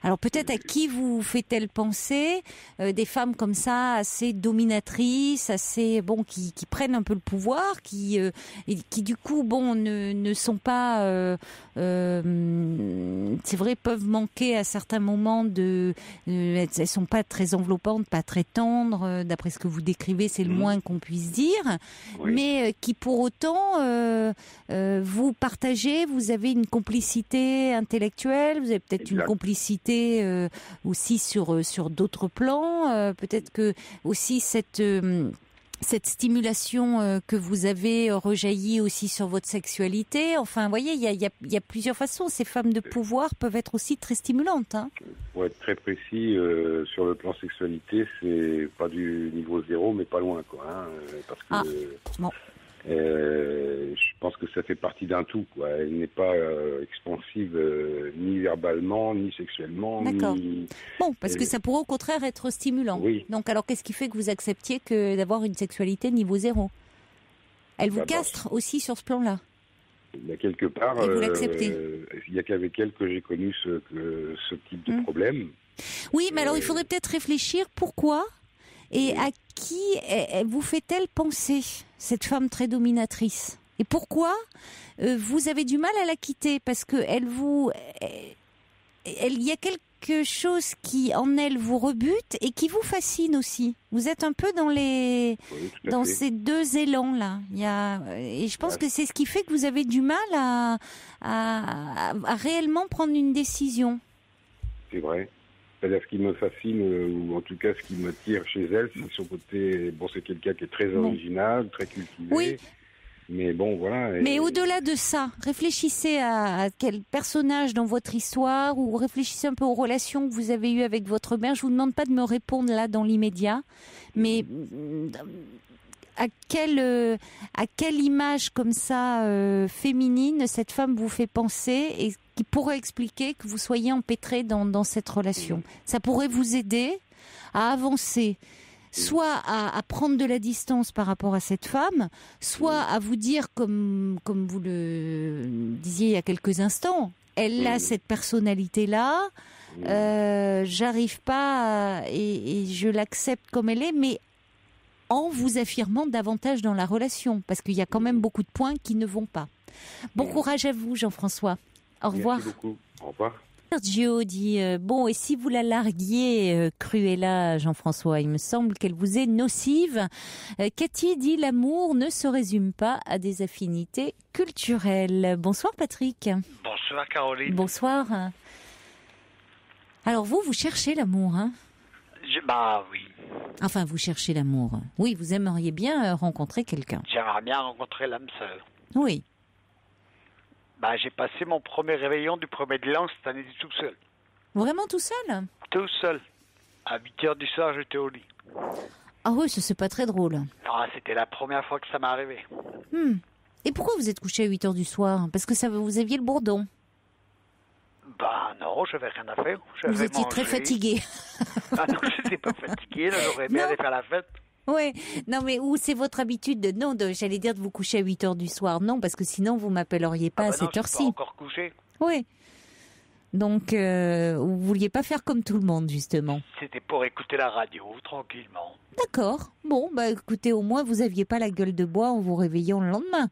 Alors peut-être à qui vous fait-elle penser, des femmes comme ça, assez dominatrices, assez qui prennent un peu le pouvoir, qui du coup ne sont pas, c'est vrai, peuvent manquer à certains moments elles sont pas très enveloppantes, pas très tendres, d'après ce que vous décrivez, c'est le moins qu'on puisse dire, oui. Mais qui pour autant vous partagez, vous avez une complicité intellectuelle, vous avez peut-être une complicité aussi sur d'autres plans, peut-être que aussi cette stimulation que vous avez rejaillit aussi sur votre sexualité. Enfin, vous voyez, il y a plusieurs façons. Ces femmes de pouvoir peuvent être aussi très stimulantes.
Pour être très précis, sur le plan sexualité, c'est pas du niveau 0, mais pas loin, quoi. Parce que
bon.
Je pense que ça fait partie d'un tout, quoi. Elle n'est pas expansive ni verbalement, ni sexuellement.
D'accord. Bon, parce que ça pourrait au contraire être stimulant.
Oui.
Donc alors qu'est-ce qui fait que vous acceptiez d'avoir une sexualité niveau 0 ? Elle vous castre aussi sur ce plan-là ?
Quelque part,
et vous l'acceptez ?
Il n'y a qu'avec elle que j'ai connu ce type de problème.
Oui, mais alors il faudrait peut-être réfléchir pourquoi et à qui vous fait-elle penser, cette femme très dominatrice ? Et pourquoi vous avez du mal à la quitter ? Parce que il y a quelque chose qui en elle vous rebute et qui vous fascine aussi. Vous êtes un peu dans ces deux élans là. Et je pense que c'est ce qui fait que vous avez du mal à réellement prendre une décision.
C'est vrai. C'est-à-dire ce qui me fascine, ou en tout cas ce qui me tire chez elle, c'est son côté... Bon, c'est quelqu'un qui est très original, très cultivé.
Oui.
Mais bon, voilà.
Mais au-delà de ça, réfléchissez à quel personnage dans votre histoire, ou réfléchissez un peu aux relations que vous avez eues avec votre mère. Je vous demande pas de me répondre là dans l'immédiat, mais à quelle image comme ça féminine cette femme vous fait penser et qui pourrait expliquer que vous soyez empêtré dans cette relation. Ça pourrait vous aider à avancer, soit à prendre de la distance par rapport à cette femme, soit à vous dire, comme vous le disiez il y a quelques instants, elle a cette personnalité-là, j'arrive pas et je l'accepte comme elle est, mais en vous affirmant davantage dans la relation, parce qu'il y a quand même beaucoup de points qui ne vont pas. Bon courage à vous, Jean-François. Au revoir.
Merci beaucoup. Au revoir.
Sergio dit bon, et si vous la larguiez, Cruella, Jean-François, il me semble qu'elle vous est nocive. Cathy dit l'amour ne se résume pas à des affinités culturelles. Bonsoir Patrick.
Bonsoir Caroline.
Bonsoir. Alors vous cherchez l'amour, hein?
Bah oui.
Enfin, vous cherchez l'amour. Oui, vous aimeriez bien rencontrer quelqu'un.
J'aimerais bien rencontrer l'âme sœur.
Oui.
Bah j'ai passé mon premier réveillon du 1er de l'an cette année tout seul.
Vraiment tout seul?
Tout seul. À 8h du soir, j'étais au lit.
Ah oui, ça c'est pas très drôle.
Ah, c'était la première fois que ça m'est arrivé.
Et pourquoi vous êtes couché à 8h du soir? Parce que vous aviez le bourdon.
Bah non, j'avais rien à faire.
Vous étiez très fatigué.
Ah non, j'étais pas fatigué, là, j'aurais aimé aller faire la fête.
Oui, non mais où c'est votre habitude j'allais dire de vous coucher à 8h du soir. Non, parce que sinon vous m'appelleriez pas à cette heure-ci.
Je suis pas encore couché.
Oui. Donc, vous vouliez pas faire comme tout le monde, justement.
C'était pour écouter la radio, tranquillement.
D'accord. Bon, bah écoutez, au moins vous aviez pas la gueule de bois en vous réveillant le lendemain.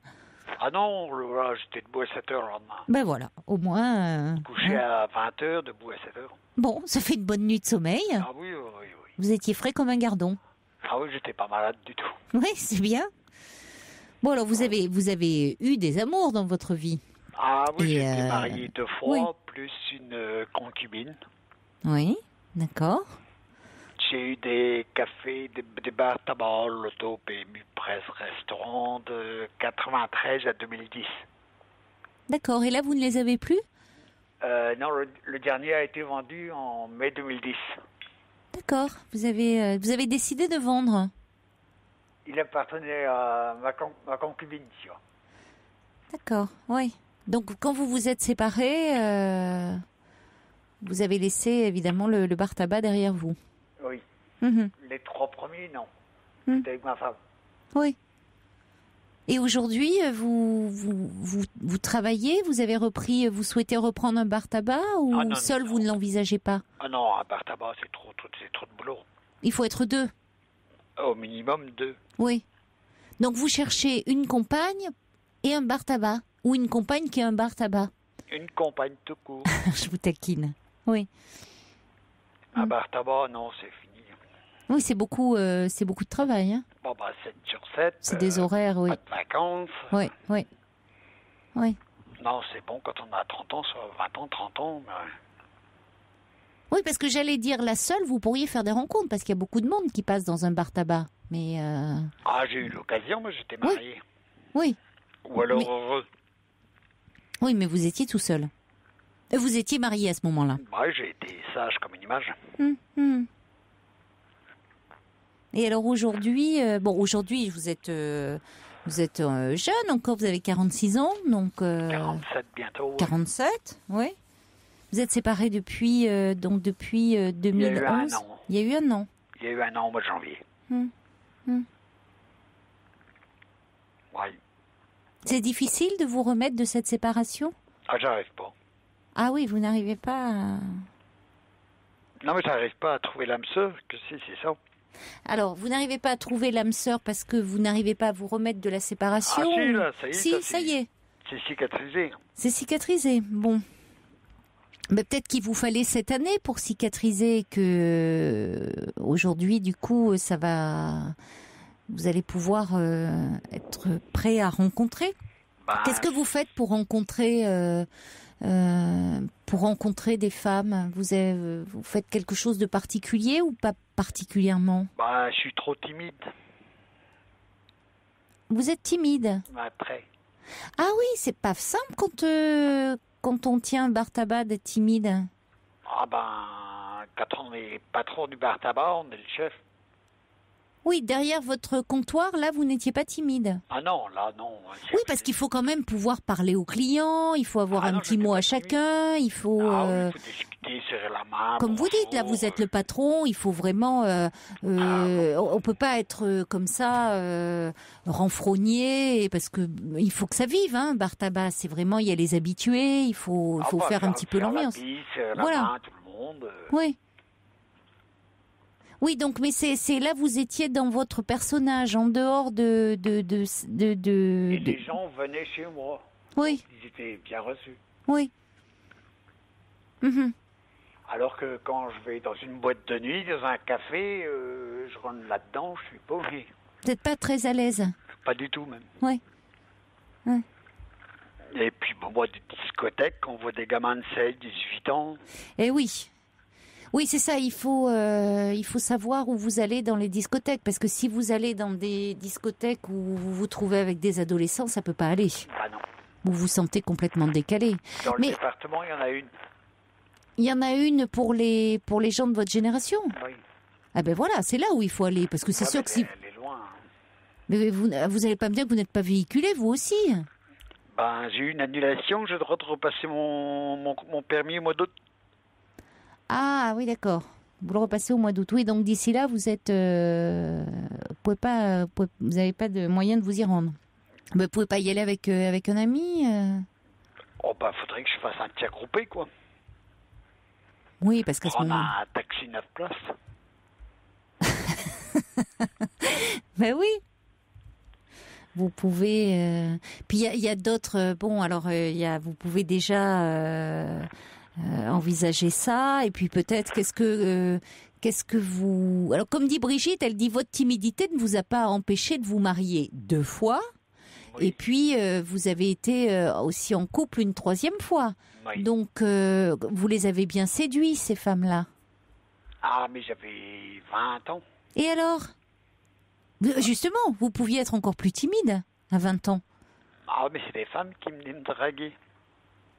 Ah non, là, j'étais debout à 7h le lendemain.
Ben voilà, au moins...
Couché à 20h, debout à 7h.
Bon, ça fait une bonne nuit de sommeil.
Ah oui, oui, oui.
Vous étiez frais comme un gardon.
Ah oui, j'étais pas malade du tout.
Oui, c'est bien. Bon, alors vous avez eu des amours dans votre vie.
Ah oui, j'ai été marié 2 fois,
oui.
plus une concubine.
Oui, d'accord.
J'ai eu des cafés, des bars tabac, l'auto, PMU, presse, restaurant de 93 à 2010.
D'accord, et là vous ne les avez plus?
Non, le dernier a été vendu en mai 2010.
D'accord, vous avez décidé de vendre?
Il appartenait à ma concubine, tu vois.
D'accord, oui. Donc quand vous vous êtes séparés, vous avez laissé évidemment le bar tabac derrière vous?
Oui.
Mmh.
Les 3 premiers, non. C'était avec ma femme.
Oui. Et aujourd'hui, vous travaillez, vous avez repris, vous souhaitez reprendre un bar tabac ou
non,
seul
non.
Vous ne l'envisagez pas?
Ah non, un bar tabac, c'est trop de boulot.
Il faut être 2.
Au minimum 2.
Oui. Donc vous cherchez une compagne et un bar tabac, ou une compagne qui a un bar tabac?
Une compagne tout court.
Je vous taquine. Oui.
Un bar tabac, non, c'est fini.
Oui, c'est beaucoup de travail. Hein.
Bon, bah, 7 sur 7.
C'est des horaires, oui.
Pas de vacances.
Oui, oui. Oui.
Non, c'est bon quand on a 30 ans, soit 20 ans, 30 ans. Mais...
Oui, parce que j'allais dire, la seule, vous pourriez faire des rencontres, parce qu'il y a beaucoup de monde qui passe dans un bar tabac. Mais
Ah, j'ai eu l'occasion, mais j'étais marié.
Oui.
Ou alors heureux.
Oui, mais vous étiez tout seul. Vous étiez marié à ce moment-là.
Oui, j'ai été sage comme une image.
Et alors aujourd'hui, aujourd'hui vous êtes jeune encore, vous avez 46 ans, donc
47 bientôt.
47, oui. Vous êtes séparés depuis 2011.
Il y a eu un an.
Il y a eu un an.
Il y a eu un an au mois de janvier. Oui.
C'est difficile de vous remettre de cette séparation?
Ah, j'arrive pas.
Ah oui, vous n'arrivez pas à...
Non, mais j'arrive pas à trouver l'âme sœur, que c'est ça.
Alors, vous n'arrivez pas à trouver l'âme sœur parce que vous n'arrivez pas à vous remettre de la séparation?
Ah si, là, ça y est.
Si, ça y est.
C'est cicatrisé.
C'est cicatrisé, bon. Mais peut-être qu'il vous fallait cette année pour cicatriser, que aujourd'hui, du coup, ça va... Vous allez pouvoir être prêt à rencontrer.
Bah,
Qu'est-ce que vous faites pour rencontrer des femmes? Vous faites quelque chose de particulier ou pas particulièrement?
Bah, je suis trop timide.
Vous êtes timide?
Bah, très.
Ah oui, c'est pas simple quand on tient un bar tabac d'être timide.
Ah ben, quand on est patron du bar tabac, on est le chef.
Oui, derrière votre comptoir, là, vous n'étiez pas timide.
Ah non, là, non.
Oui, parce qu'il faut quand même pouvoir parler aux clients, il faut avoir un petit mot à chacun, il faut...
il faut discuter, serrer la main.
Comme vous dites, là, vous êtes le patron, il faut vraiment... on peut pas être comme ça, renfrogné, parce que il faut que ça vive, hein, bar tabac. C'est vraiment, il y a les habitués, il faut faire un petit peu l'ambiance.
Voilà. Main, tout le monde.
Oui. Oui, donc, mais c'est là, vous étiez dans votre personnage, en dehors de...
Et les gens venaient chez moi.
Oui.
Ils étaient bien reçus.
Oui. Mhm.
Alors que quand je vais dans une boîte de nuit, dans un café, je rentre là-dedans, je suis pas obligé.
Vous n'êtes pas très à l'aise.
Pas du tout même.
Oui. Ouais.
Et puis bon, moi, des discothèques, on voit des gamins de 16, 18 ans.
Eh oui. Oui, c'est ça, il faut savoir où vous allez dans les discothèques, parce que si vous allez dans des discothèques où vous vous trouvez avec des adolescents, ça peut pas aller.
Ah non.
Vous vous sentez complètement décalé.
Dans le
Mais
département, il y en a une.
il y en a une pour les gens de votre génération.
Oui.
Ah ben voilà, c'est là où il faut aller, parce que c'est
Ouais,
sûr
mais
que si...
elle est loin.
Mais vous allez pas me dire que vous n'êtes pas véhiculé, vous aussi.
Ben, j'ai eu une annulation, je dois repasser mon permis au mois d'août.
Ah oui, d'accord. Vous le repassez au mois d'août. Oui, donc d'ici là, vous êtes, vous n'avez pas de moyen de vous y rendre. Mais vous pouvez pas y aller avec un ami.
Oh, ben, faudrait que je fasse un tir groupé, quoi.
Oui, parce qu'à ce
Prendre
moment.
un taxi 9 places.
Ben oui. Vous pouvez. Puis il y a d'autres. Bon, alors vous pouvez déjà envisager ça. Et puis peut-être qu'est-ce que vous. Alors comme dit Brigitte, elle dit votre timidité ne vous a pas empêché de vous marier 2 fois.
Oui.
Et puis vous avez été aussi en couple une 3e fois.
Oui.
Donc vous les avez bien séduits ces femmes-là.
Ah, mais j'avais 20 ans.
Et alors? Justement, vous pouviez être encore plus timide à 20 ans.
Ah, mais c'est des femmes qui venaient me draguer.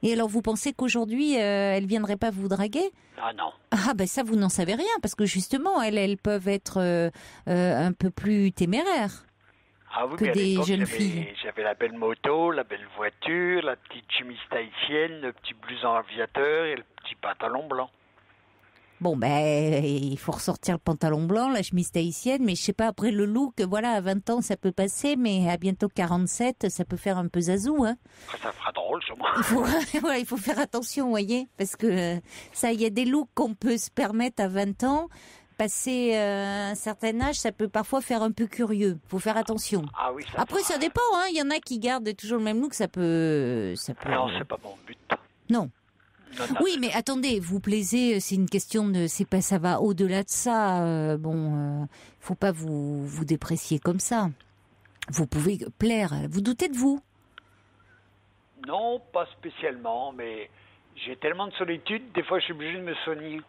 Et alors, vous pensez qu'aujourd'hui, elles viendraient pas vous draguer?
Ah non.
Ah ben ça, vous n'en savez rien, parce que justement, elles peuvent être un peu plus téméraires.
Ah oui,
Que
mais à
des
l'époque,
jeunes filles.
J'avais la belle moto, la belle voiture, la petite chemise tahitienne, le petit blouson aviateur et le petit pantalon blanc.
Bon, ben, il faut ressortir le pantalon blanc, la chemise tahitienne, mais je sais pas, après le look, voilà, à 20 ans, ça peut passer, mais à bientôt 47, ça peut faire un peu zazou, hein.
Ça fera drôle, sûrement.
Voilà, il faut faire attention, vous voyez, parce que ça, il y a des looks qu'on peut se permettre à 20 ans. Passer un certain âge, ça peut parfois faire un peu curieux. Faut faire attention.
Ah oui, ça
Après, ça dépend, hein. Il y en a qui gardent toujours le même look, ça peut.
Non, c'est pas mon but.
Non.
Non, non.
Oui, mais attendez, vous plaisez, c'est une question de, c'est pas, ça va au-delà de ça. Faut pas vous déprécier comme ça. Vous pouvez plaire. Vous doutez de vous?
Non, pas spécialement, mais j'ai tellement de solitude, des fois je suis obligé de me soigner.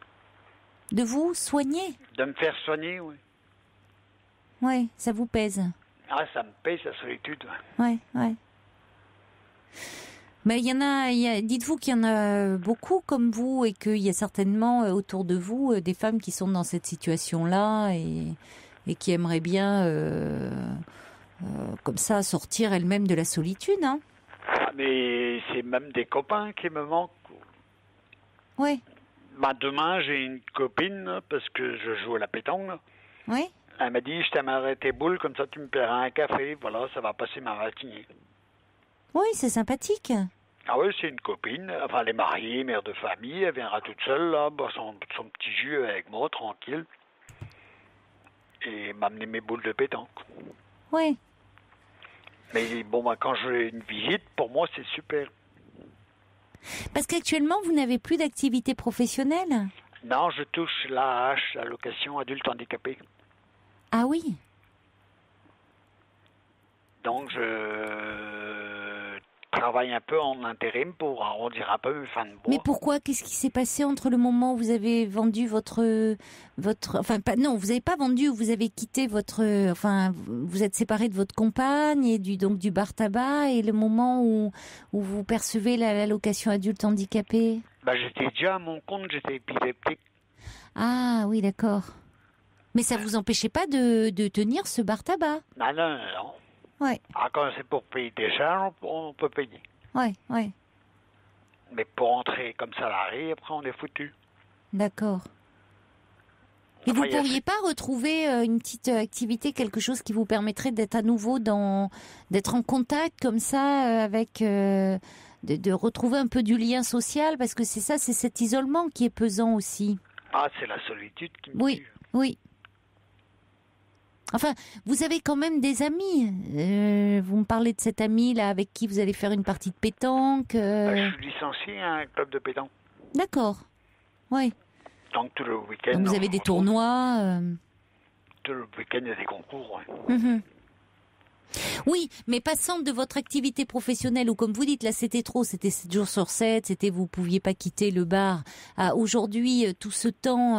De vous soigner?
De me faire soigner, oui.
Ouais, ça vous pèse.
Ah, ça me pèse la solitude. Ouais.
Ouais. Mais dites-vous qu'il y en a beaucoup comme vous et qu'il y a certainement autour de vous des femmes qui sont dans cette situation-là et qui aimeraient bien, comme ça, sortir elles-mêmes de la solitude, hein.
Ah, mais c'est même des copains qui me manquent.
Ouais.
Bah, demain, j'ai une copine, là, parce que je joue à la pétanque, là.
Ouais.
Elle m'a dit, je t'aimerais tes boules, comme ça tu me paieras un café. Voilà, ça va passer ma matinée.
Oui, c'est sympathique.
Ah oui, c'est une copine. Enfin, elle est mariée, mère de famille. Elle viendra toute seule, là, boire son petit jus avec moi, tranquille. Et m'amener mes boules de pétanque.
Ouais.
Mais bon, bah, quand j'ai une visite, pour moi, c'est super.
Parce qu'actuellement, vous n'avez plus d'activité professionnelle?
Non, je touche l'AAH, l'allocation adulte handicapé.
Ah oui.
Donc, je travaille un peu en intérim pour arrondir un peu mes fins de mois.
Mais pourquoi? Qu'est-ce qui s'est passé entre le moment où vous avez vendu enfin, pas, non, vous n'avez pas vendu, vous avez quitté enfin, vous êtes séparé de votre compagne et du bar tabac et le moment où vous percevez l'allocation adulte handicapé?
Bah, j'étais déjà à mon compte, j'étais épileptique.
Ah oui, d'accord. Mais ça vous empêchait pas de tenir ce bar tabac?
Non.
Ouais.
Ah, quand c'est pour payer des charges, on peut payer.
Ouais.
Mais pour entrer comme salarié, après, on est foutu.
D'accord. Et
Enfin,
vous pourriez pas retrouver une petite activité, quelque chose qui vous permettrait d'être à nouveau d'être en contact comme ça avec, de retrouver un peu du lien social, parce que c'est cet isolement qui est pesant aussi.
Ah, c'est la solitude qui me tue.
Oui. Enfin, vous avez quand même des amis. Vous me parlez de cet ami là avec qui vous allez faire une partie de pétanque.
Bah, je suis licencié à un club de pétanque.
D'accord. Oui.
Donc tout le week-end.
Donc vous avez des tournois.
Tout le week-end, il y a des concours. Ouais.
Mhm. Oui, mais passant de votre activité professionnelle où, comme vous dites, là c'était trop, c'était 7 jours sur 7, vous pouviez pas quitter le bar, à aujourd'hui tout ce temps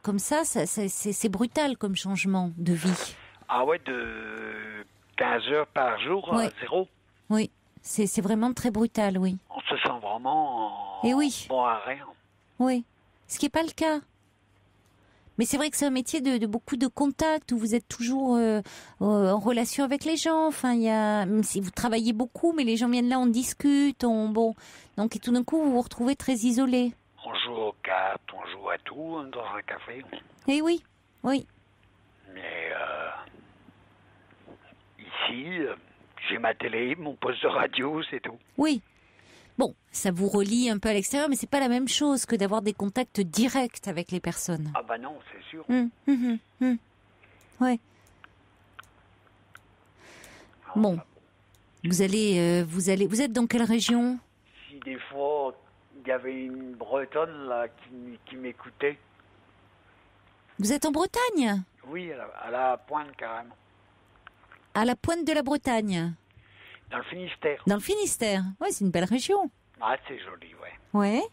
comme ça, c'est brutal comme changement de vie.
Ah ouais, de 15 heures par jour
Ouais.
à zéro.
Oui, c'est vraiment très brutal, oui.
On se sent vraiment
Et oui.
bon à rien.
Oui, ce qui n'est pas le cas. Mais c'est vrai que c'est un métier de beaucoup de contacts où vous êtes toujours en relation avec les gens. Enfin, même si vous travaillez beaucoup, mais les gens viennent là, on discute, bon. Donc, et tout d'un coup, vous vous retrouvez très isolé.
On joue aux cartes, on joue à tout dans un café.
Eh oui, oui.
Mais ici, j'ai ma télé, mon poste de radio, c'est tout.
Oui. Bon, ça vous relie un peu à l'extérieur, mais c'est pas la même chose que d'avoir des contacts directs avec les personnes.
Ah bah non, c'est sûr.
Ouais. Bon. Vous êtes dans quelle région?
Si des fois, il y avait une Bretonne là qui m'écoutait.
Vous êtes en Bretagne?
Oui, à la pointe carrément.
À la pointe de la Bretagne?
Dans le Finistère.
Dans le Finistère. Ouais, c'est une belle région.
Ah, c'est joli, ouais.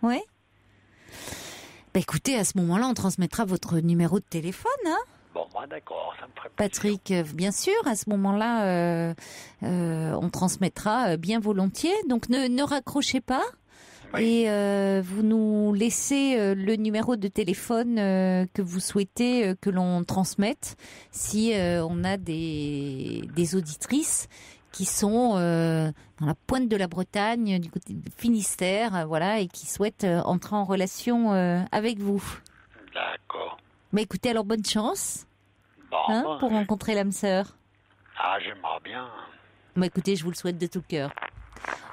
Ouais. Bah écoutez, à ce moment-là, on transmettra votre numéro de téléphone, hein?
Bon, bah d'accord, ça me ferait plaisir.
Patrick, bien sûr, à ce moment-là, on transmettra bien volontiers. Donc ne raccrochez pas. Oui. Et vous nous laissez le numéro de téléphone que vous souhaitez que l'on transmette si on a des auditrices qui sont dans la pointe de la Bretagne, du côté du Finistère, voilà, et qui souhaitent entrer en relation avec vous.
D'accord.
Mais écoutez, alors bonne chance
Bon,
pour rencontrer l'âme sœur.
Ah, j'aimerais bien.
Bah écoutez, je vous le souhaite de tout cœur.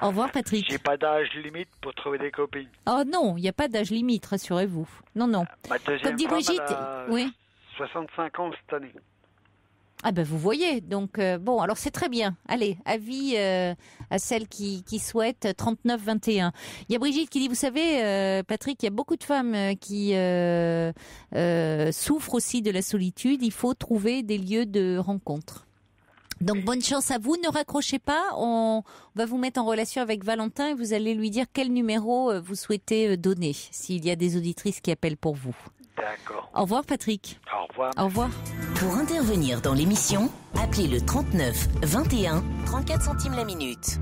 Au revoir Patrick.
J'ai pas d'âge limite pour trouver des copines.
Oh non, il n'y a pas d'âge limite, rassurez-vous. Non.
Ma deuxième
Comme dit
femme,
Brigitte,
elle a
oui.
65 ans cette année.
Ah ben vous voyez, donc bon, alors c'est très bien. Allez, avis à celles qui souhaitent 39-21. Il y a Brigitte qui dit, vous savez, Patrick, il y a beaucoup de femmes qui souffrent aussi de la solitude. Il faut trouver des lieux de rencontre. Donc bonne chance à vous, ne raccrochez pas, on va vous mettre en relation avec Valentin et vous allez lui dire quel numéro vous souhaitez donner, s'il y a des auditrices qui appellent pour vous.
D'accord.
Au revoir Patrick.
Au revoir.
Au revoir.
Pour intervenir dans l'émission, appelez le 39 21 34 centimes la minute.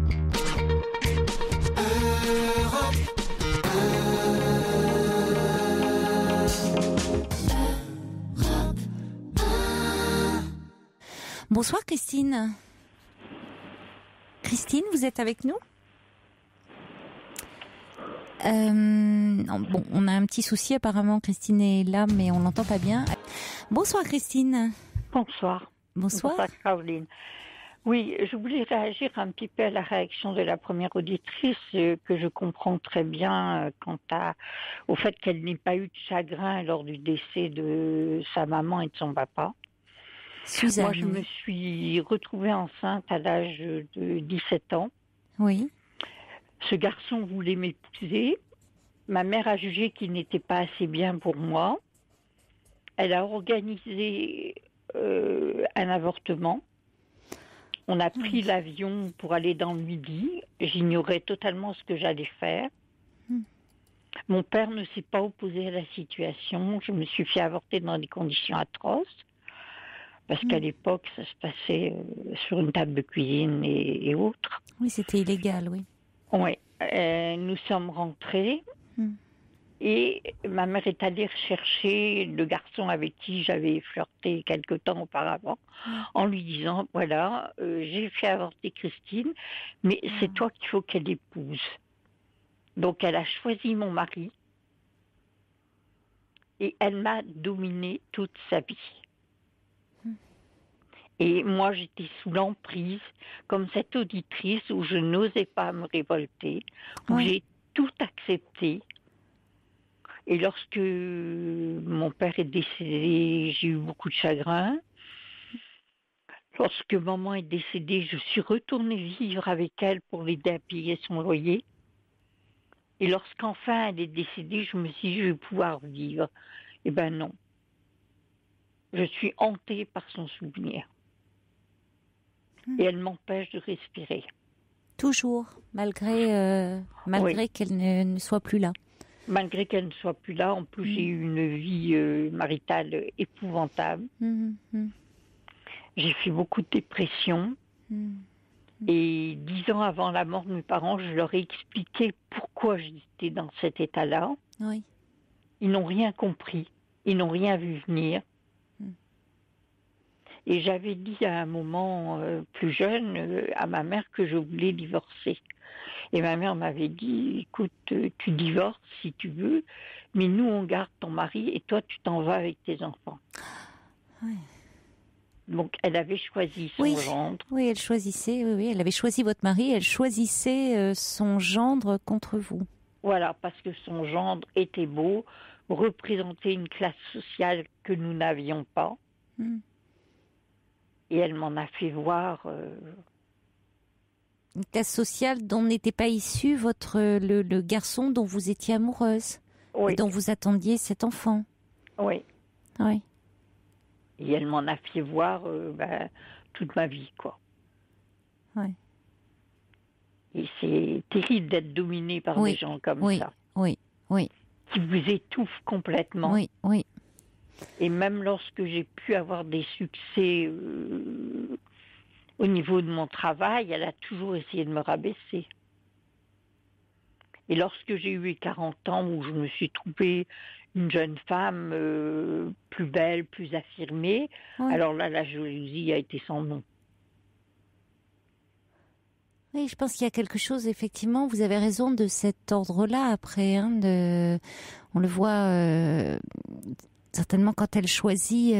Bonsoir Christine. Christine, vous êtes avec nous? Bon, on a un petit souci apparemment. Christine est là, mais on l'entend pas bien. Bonsoir Christine.
Bonsoir.
Bonsoir.
Bonsoir Caroline. Oui, je voulais réagir un petit peu à la réaction de la première auditrice que je comprends très bien au fait qu'elle n'ait pas eu de chagrin lors du décès de sa maman et de son papa.
Suzanne.
Moi, je me suis retrouvée enceinte à l'âge de 17 ans.
Oui.
Ce garçon voulait m'épouser. Ma mère a jugé qu'il n'était pas assez bien pour moi. Elle a organisé un avortement. On a pris l'avion pour aller dans le Midi. J'ignorais totalement ce que j'allais faire. Mon père ne s'est pas opposé à la situation. Je me suis fait avorter dans des conditions atroces. Parce qu'à l'époque, ça se passait sur une table de cuisine et autres.
Oui, c'était illégal, oui.
Oui. Nous sommes rentrés. Et ma mère est allée rechercher le garçon avec qui j'avais flirté quelque temps auparavant, en lui disant, voilà, j'ai fait avorter Christine, mais c'est toi qu'il faut qu'elle épouse. Donc elle a choisi mon mari et elle m'a dominé toute sa vie. Et moi, j'étais sous l'emprise, comme cette auditrice, où je n'osais pas me révolter, où j'ai tout accepté. Et lorsque mon père est décédé, j'ai eu beaucoup de chagrin. Lorsque maman est décédée, je suis retournée vivre avec elle pour l'aider à payer son loyer. Et lorsqu'enfin elle est décédée, je me suis dit, je vais pouvoir vivre. Eh ben non. Je suis hantée par son souvenir. Et elle m'empêche de respirer.
Toujours, malgré qu'elle ne soit plus là.
Malgré qu'elle ne soit plus là, en plus j'ai eu une vie maritale épouvantable. J'ai fait beaucoup de dépression. Et 10 ans avant la mort de mes parents, je leur ai expliqué pourquoi j'étais dans cet état-là.
Oui.
Ils n'ont rien compris. Ils n'ont rien vu venir. Et j'avais dit à un moment plus jeune à ma mère que je voulais divorcer. Et ma mère m'avait dit, écoute, tu divorces si tu veux, mais nous on garde ton mari et toi tu t'en vas avec tes enfants.
Oui.
Donc elle avait choisi son gendre.
Oui, elle choisissait, oui, elle avait choisi votre mari, elle choisissait son gendre contre vous.
Voilà, parce que son gendre était beau, représentait une classe sociale que nous n'avions pas. Et elle m'en a fait voir...
Une classe sociale dont n'était pas issu le garçon dont vous étiez amoureuse.
Oui.
Et dont vous attendiez cet enfant.
Oui.
Oui.
Et elle m'en a fait voir toute ma vie, quoi.
Oui.
Et c'est terrible d'être dominé par des gens comme ça.
Oui, oui.
Qui vous étouffent complètement.
Oui, oui.
Et même lorsque j'ai pu avoir des succès au niveau de mon travail, elle a toujours essayé de me rabaisser. Et lorsque j'ai eu 40 ans, où je me suis trouvée une jeune femme plus belle, plus affirmée, alors là, la jalousie a été sans nom.
Oui, je pense qu'il y a quelque chose, effectivement, vous avez raison, de cet ordre-là après. On le voit certainement quand elle choisit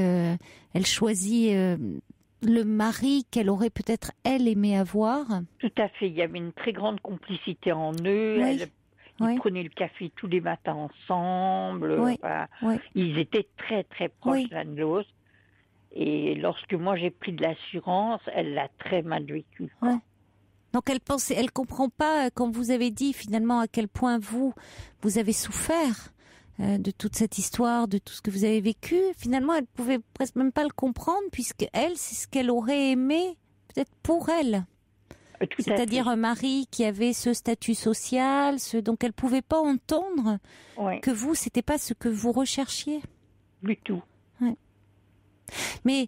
le mari qu'elle aurait peut-être, elle, aimé avoir.
Tout à fait, il y avait une très grande complicité en eux. Ils prenaient le café tous les matins ensemble. Ils étaient très, très proches l'un de l'autre. Et lorsque moi j'ai pris de l'assurance, elle l'a très mal vécu.
Donc elle comprend pas, quand vous avez dit finalement à quel point vous avez souffert de toute cette histoire, de tout ce que vous avez vécu. Finalement, elle pouvait presque même pas le comprendre, puisque elle, c'est ce qu'elle aurait aimé, peut-être pour elle. C'est-à-dire un mari qui avait ce statut social, donc elle pouvait pas entendre que vous, c'était pas ce que vous recherchiez.
Du tout.
Mais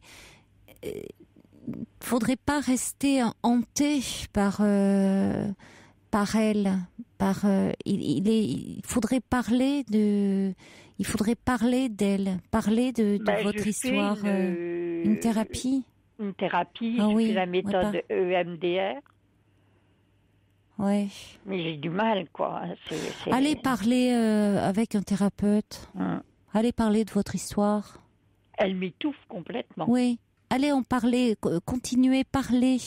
faudrait pas rester hanté par elle. Il faudrait parler d'elle, parler de votre histoire. Une thérapie.
Une thérapie, je fais la méthode EMDR.
Ouais.
Mais j'ai du mal, quoi.
Allez parler avec un thérapeute. Allez parler de votre histoire.
Elle m'étouffe complètement.
Oui. Allez en parler, continuez à parler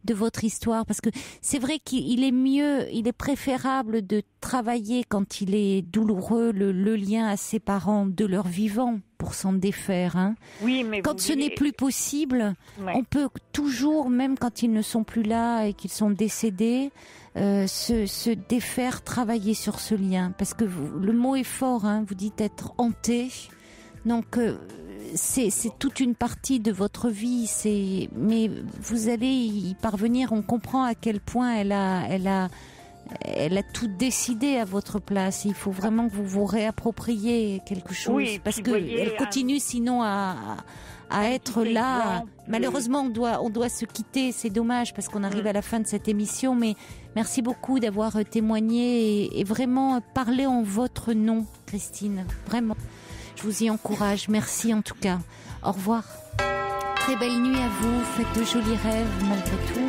de votre histoire, parce que c'est vrai qu'il est mieux, il est préférable de travailler quand il est douloureux le lien à ses parents de leur vivant pour s'en défaire.
Oui, mais
quand ce n'est plus possible, on peut toujours, même quand ils ne sont plus là et qu'ils sont décédés, se défaire, travailler sur ce lien, parce que le mot est fort, vous dites être hanté, donc c'est toute une partie de votre vie, mais vous allez y parvenir. On comprend à quel point elle a tout décidé à votre place. Il faut vraiment que vous vous réappropriez quelque chose, parce que elle continue sinon à être là. Malheureusement, on doit se quitter. C'est dommage parce qu'on arrive à la fin de cette émission, mais merci beaucoup d'avoir témoigné et vraiment parlé en votre nom, Christine. Vraiment. Je vous y encourage. Merci en tout cas. Au revoir. Très belle nuit à vous. Faites de jolis rêves malgré tout.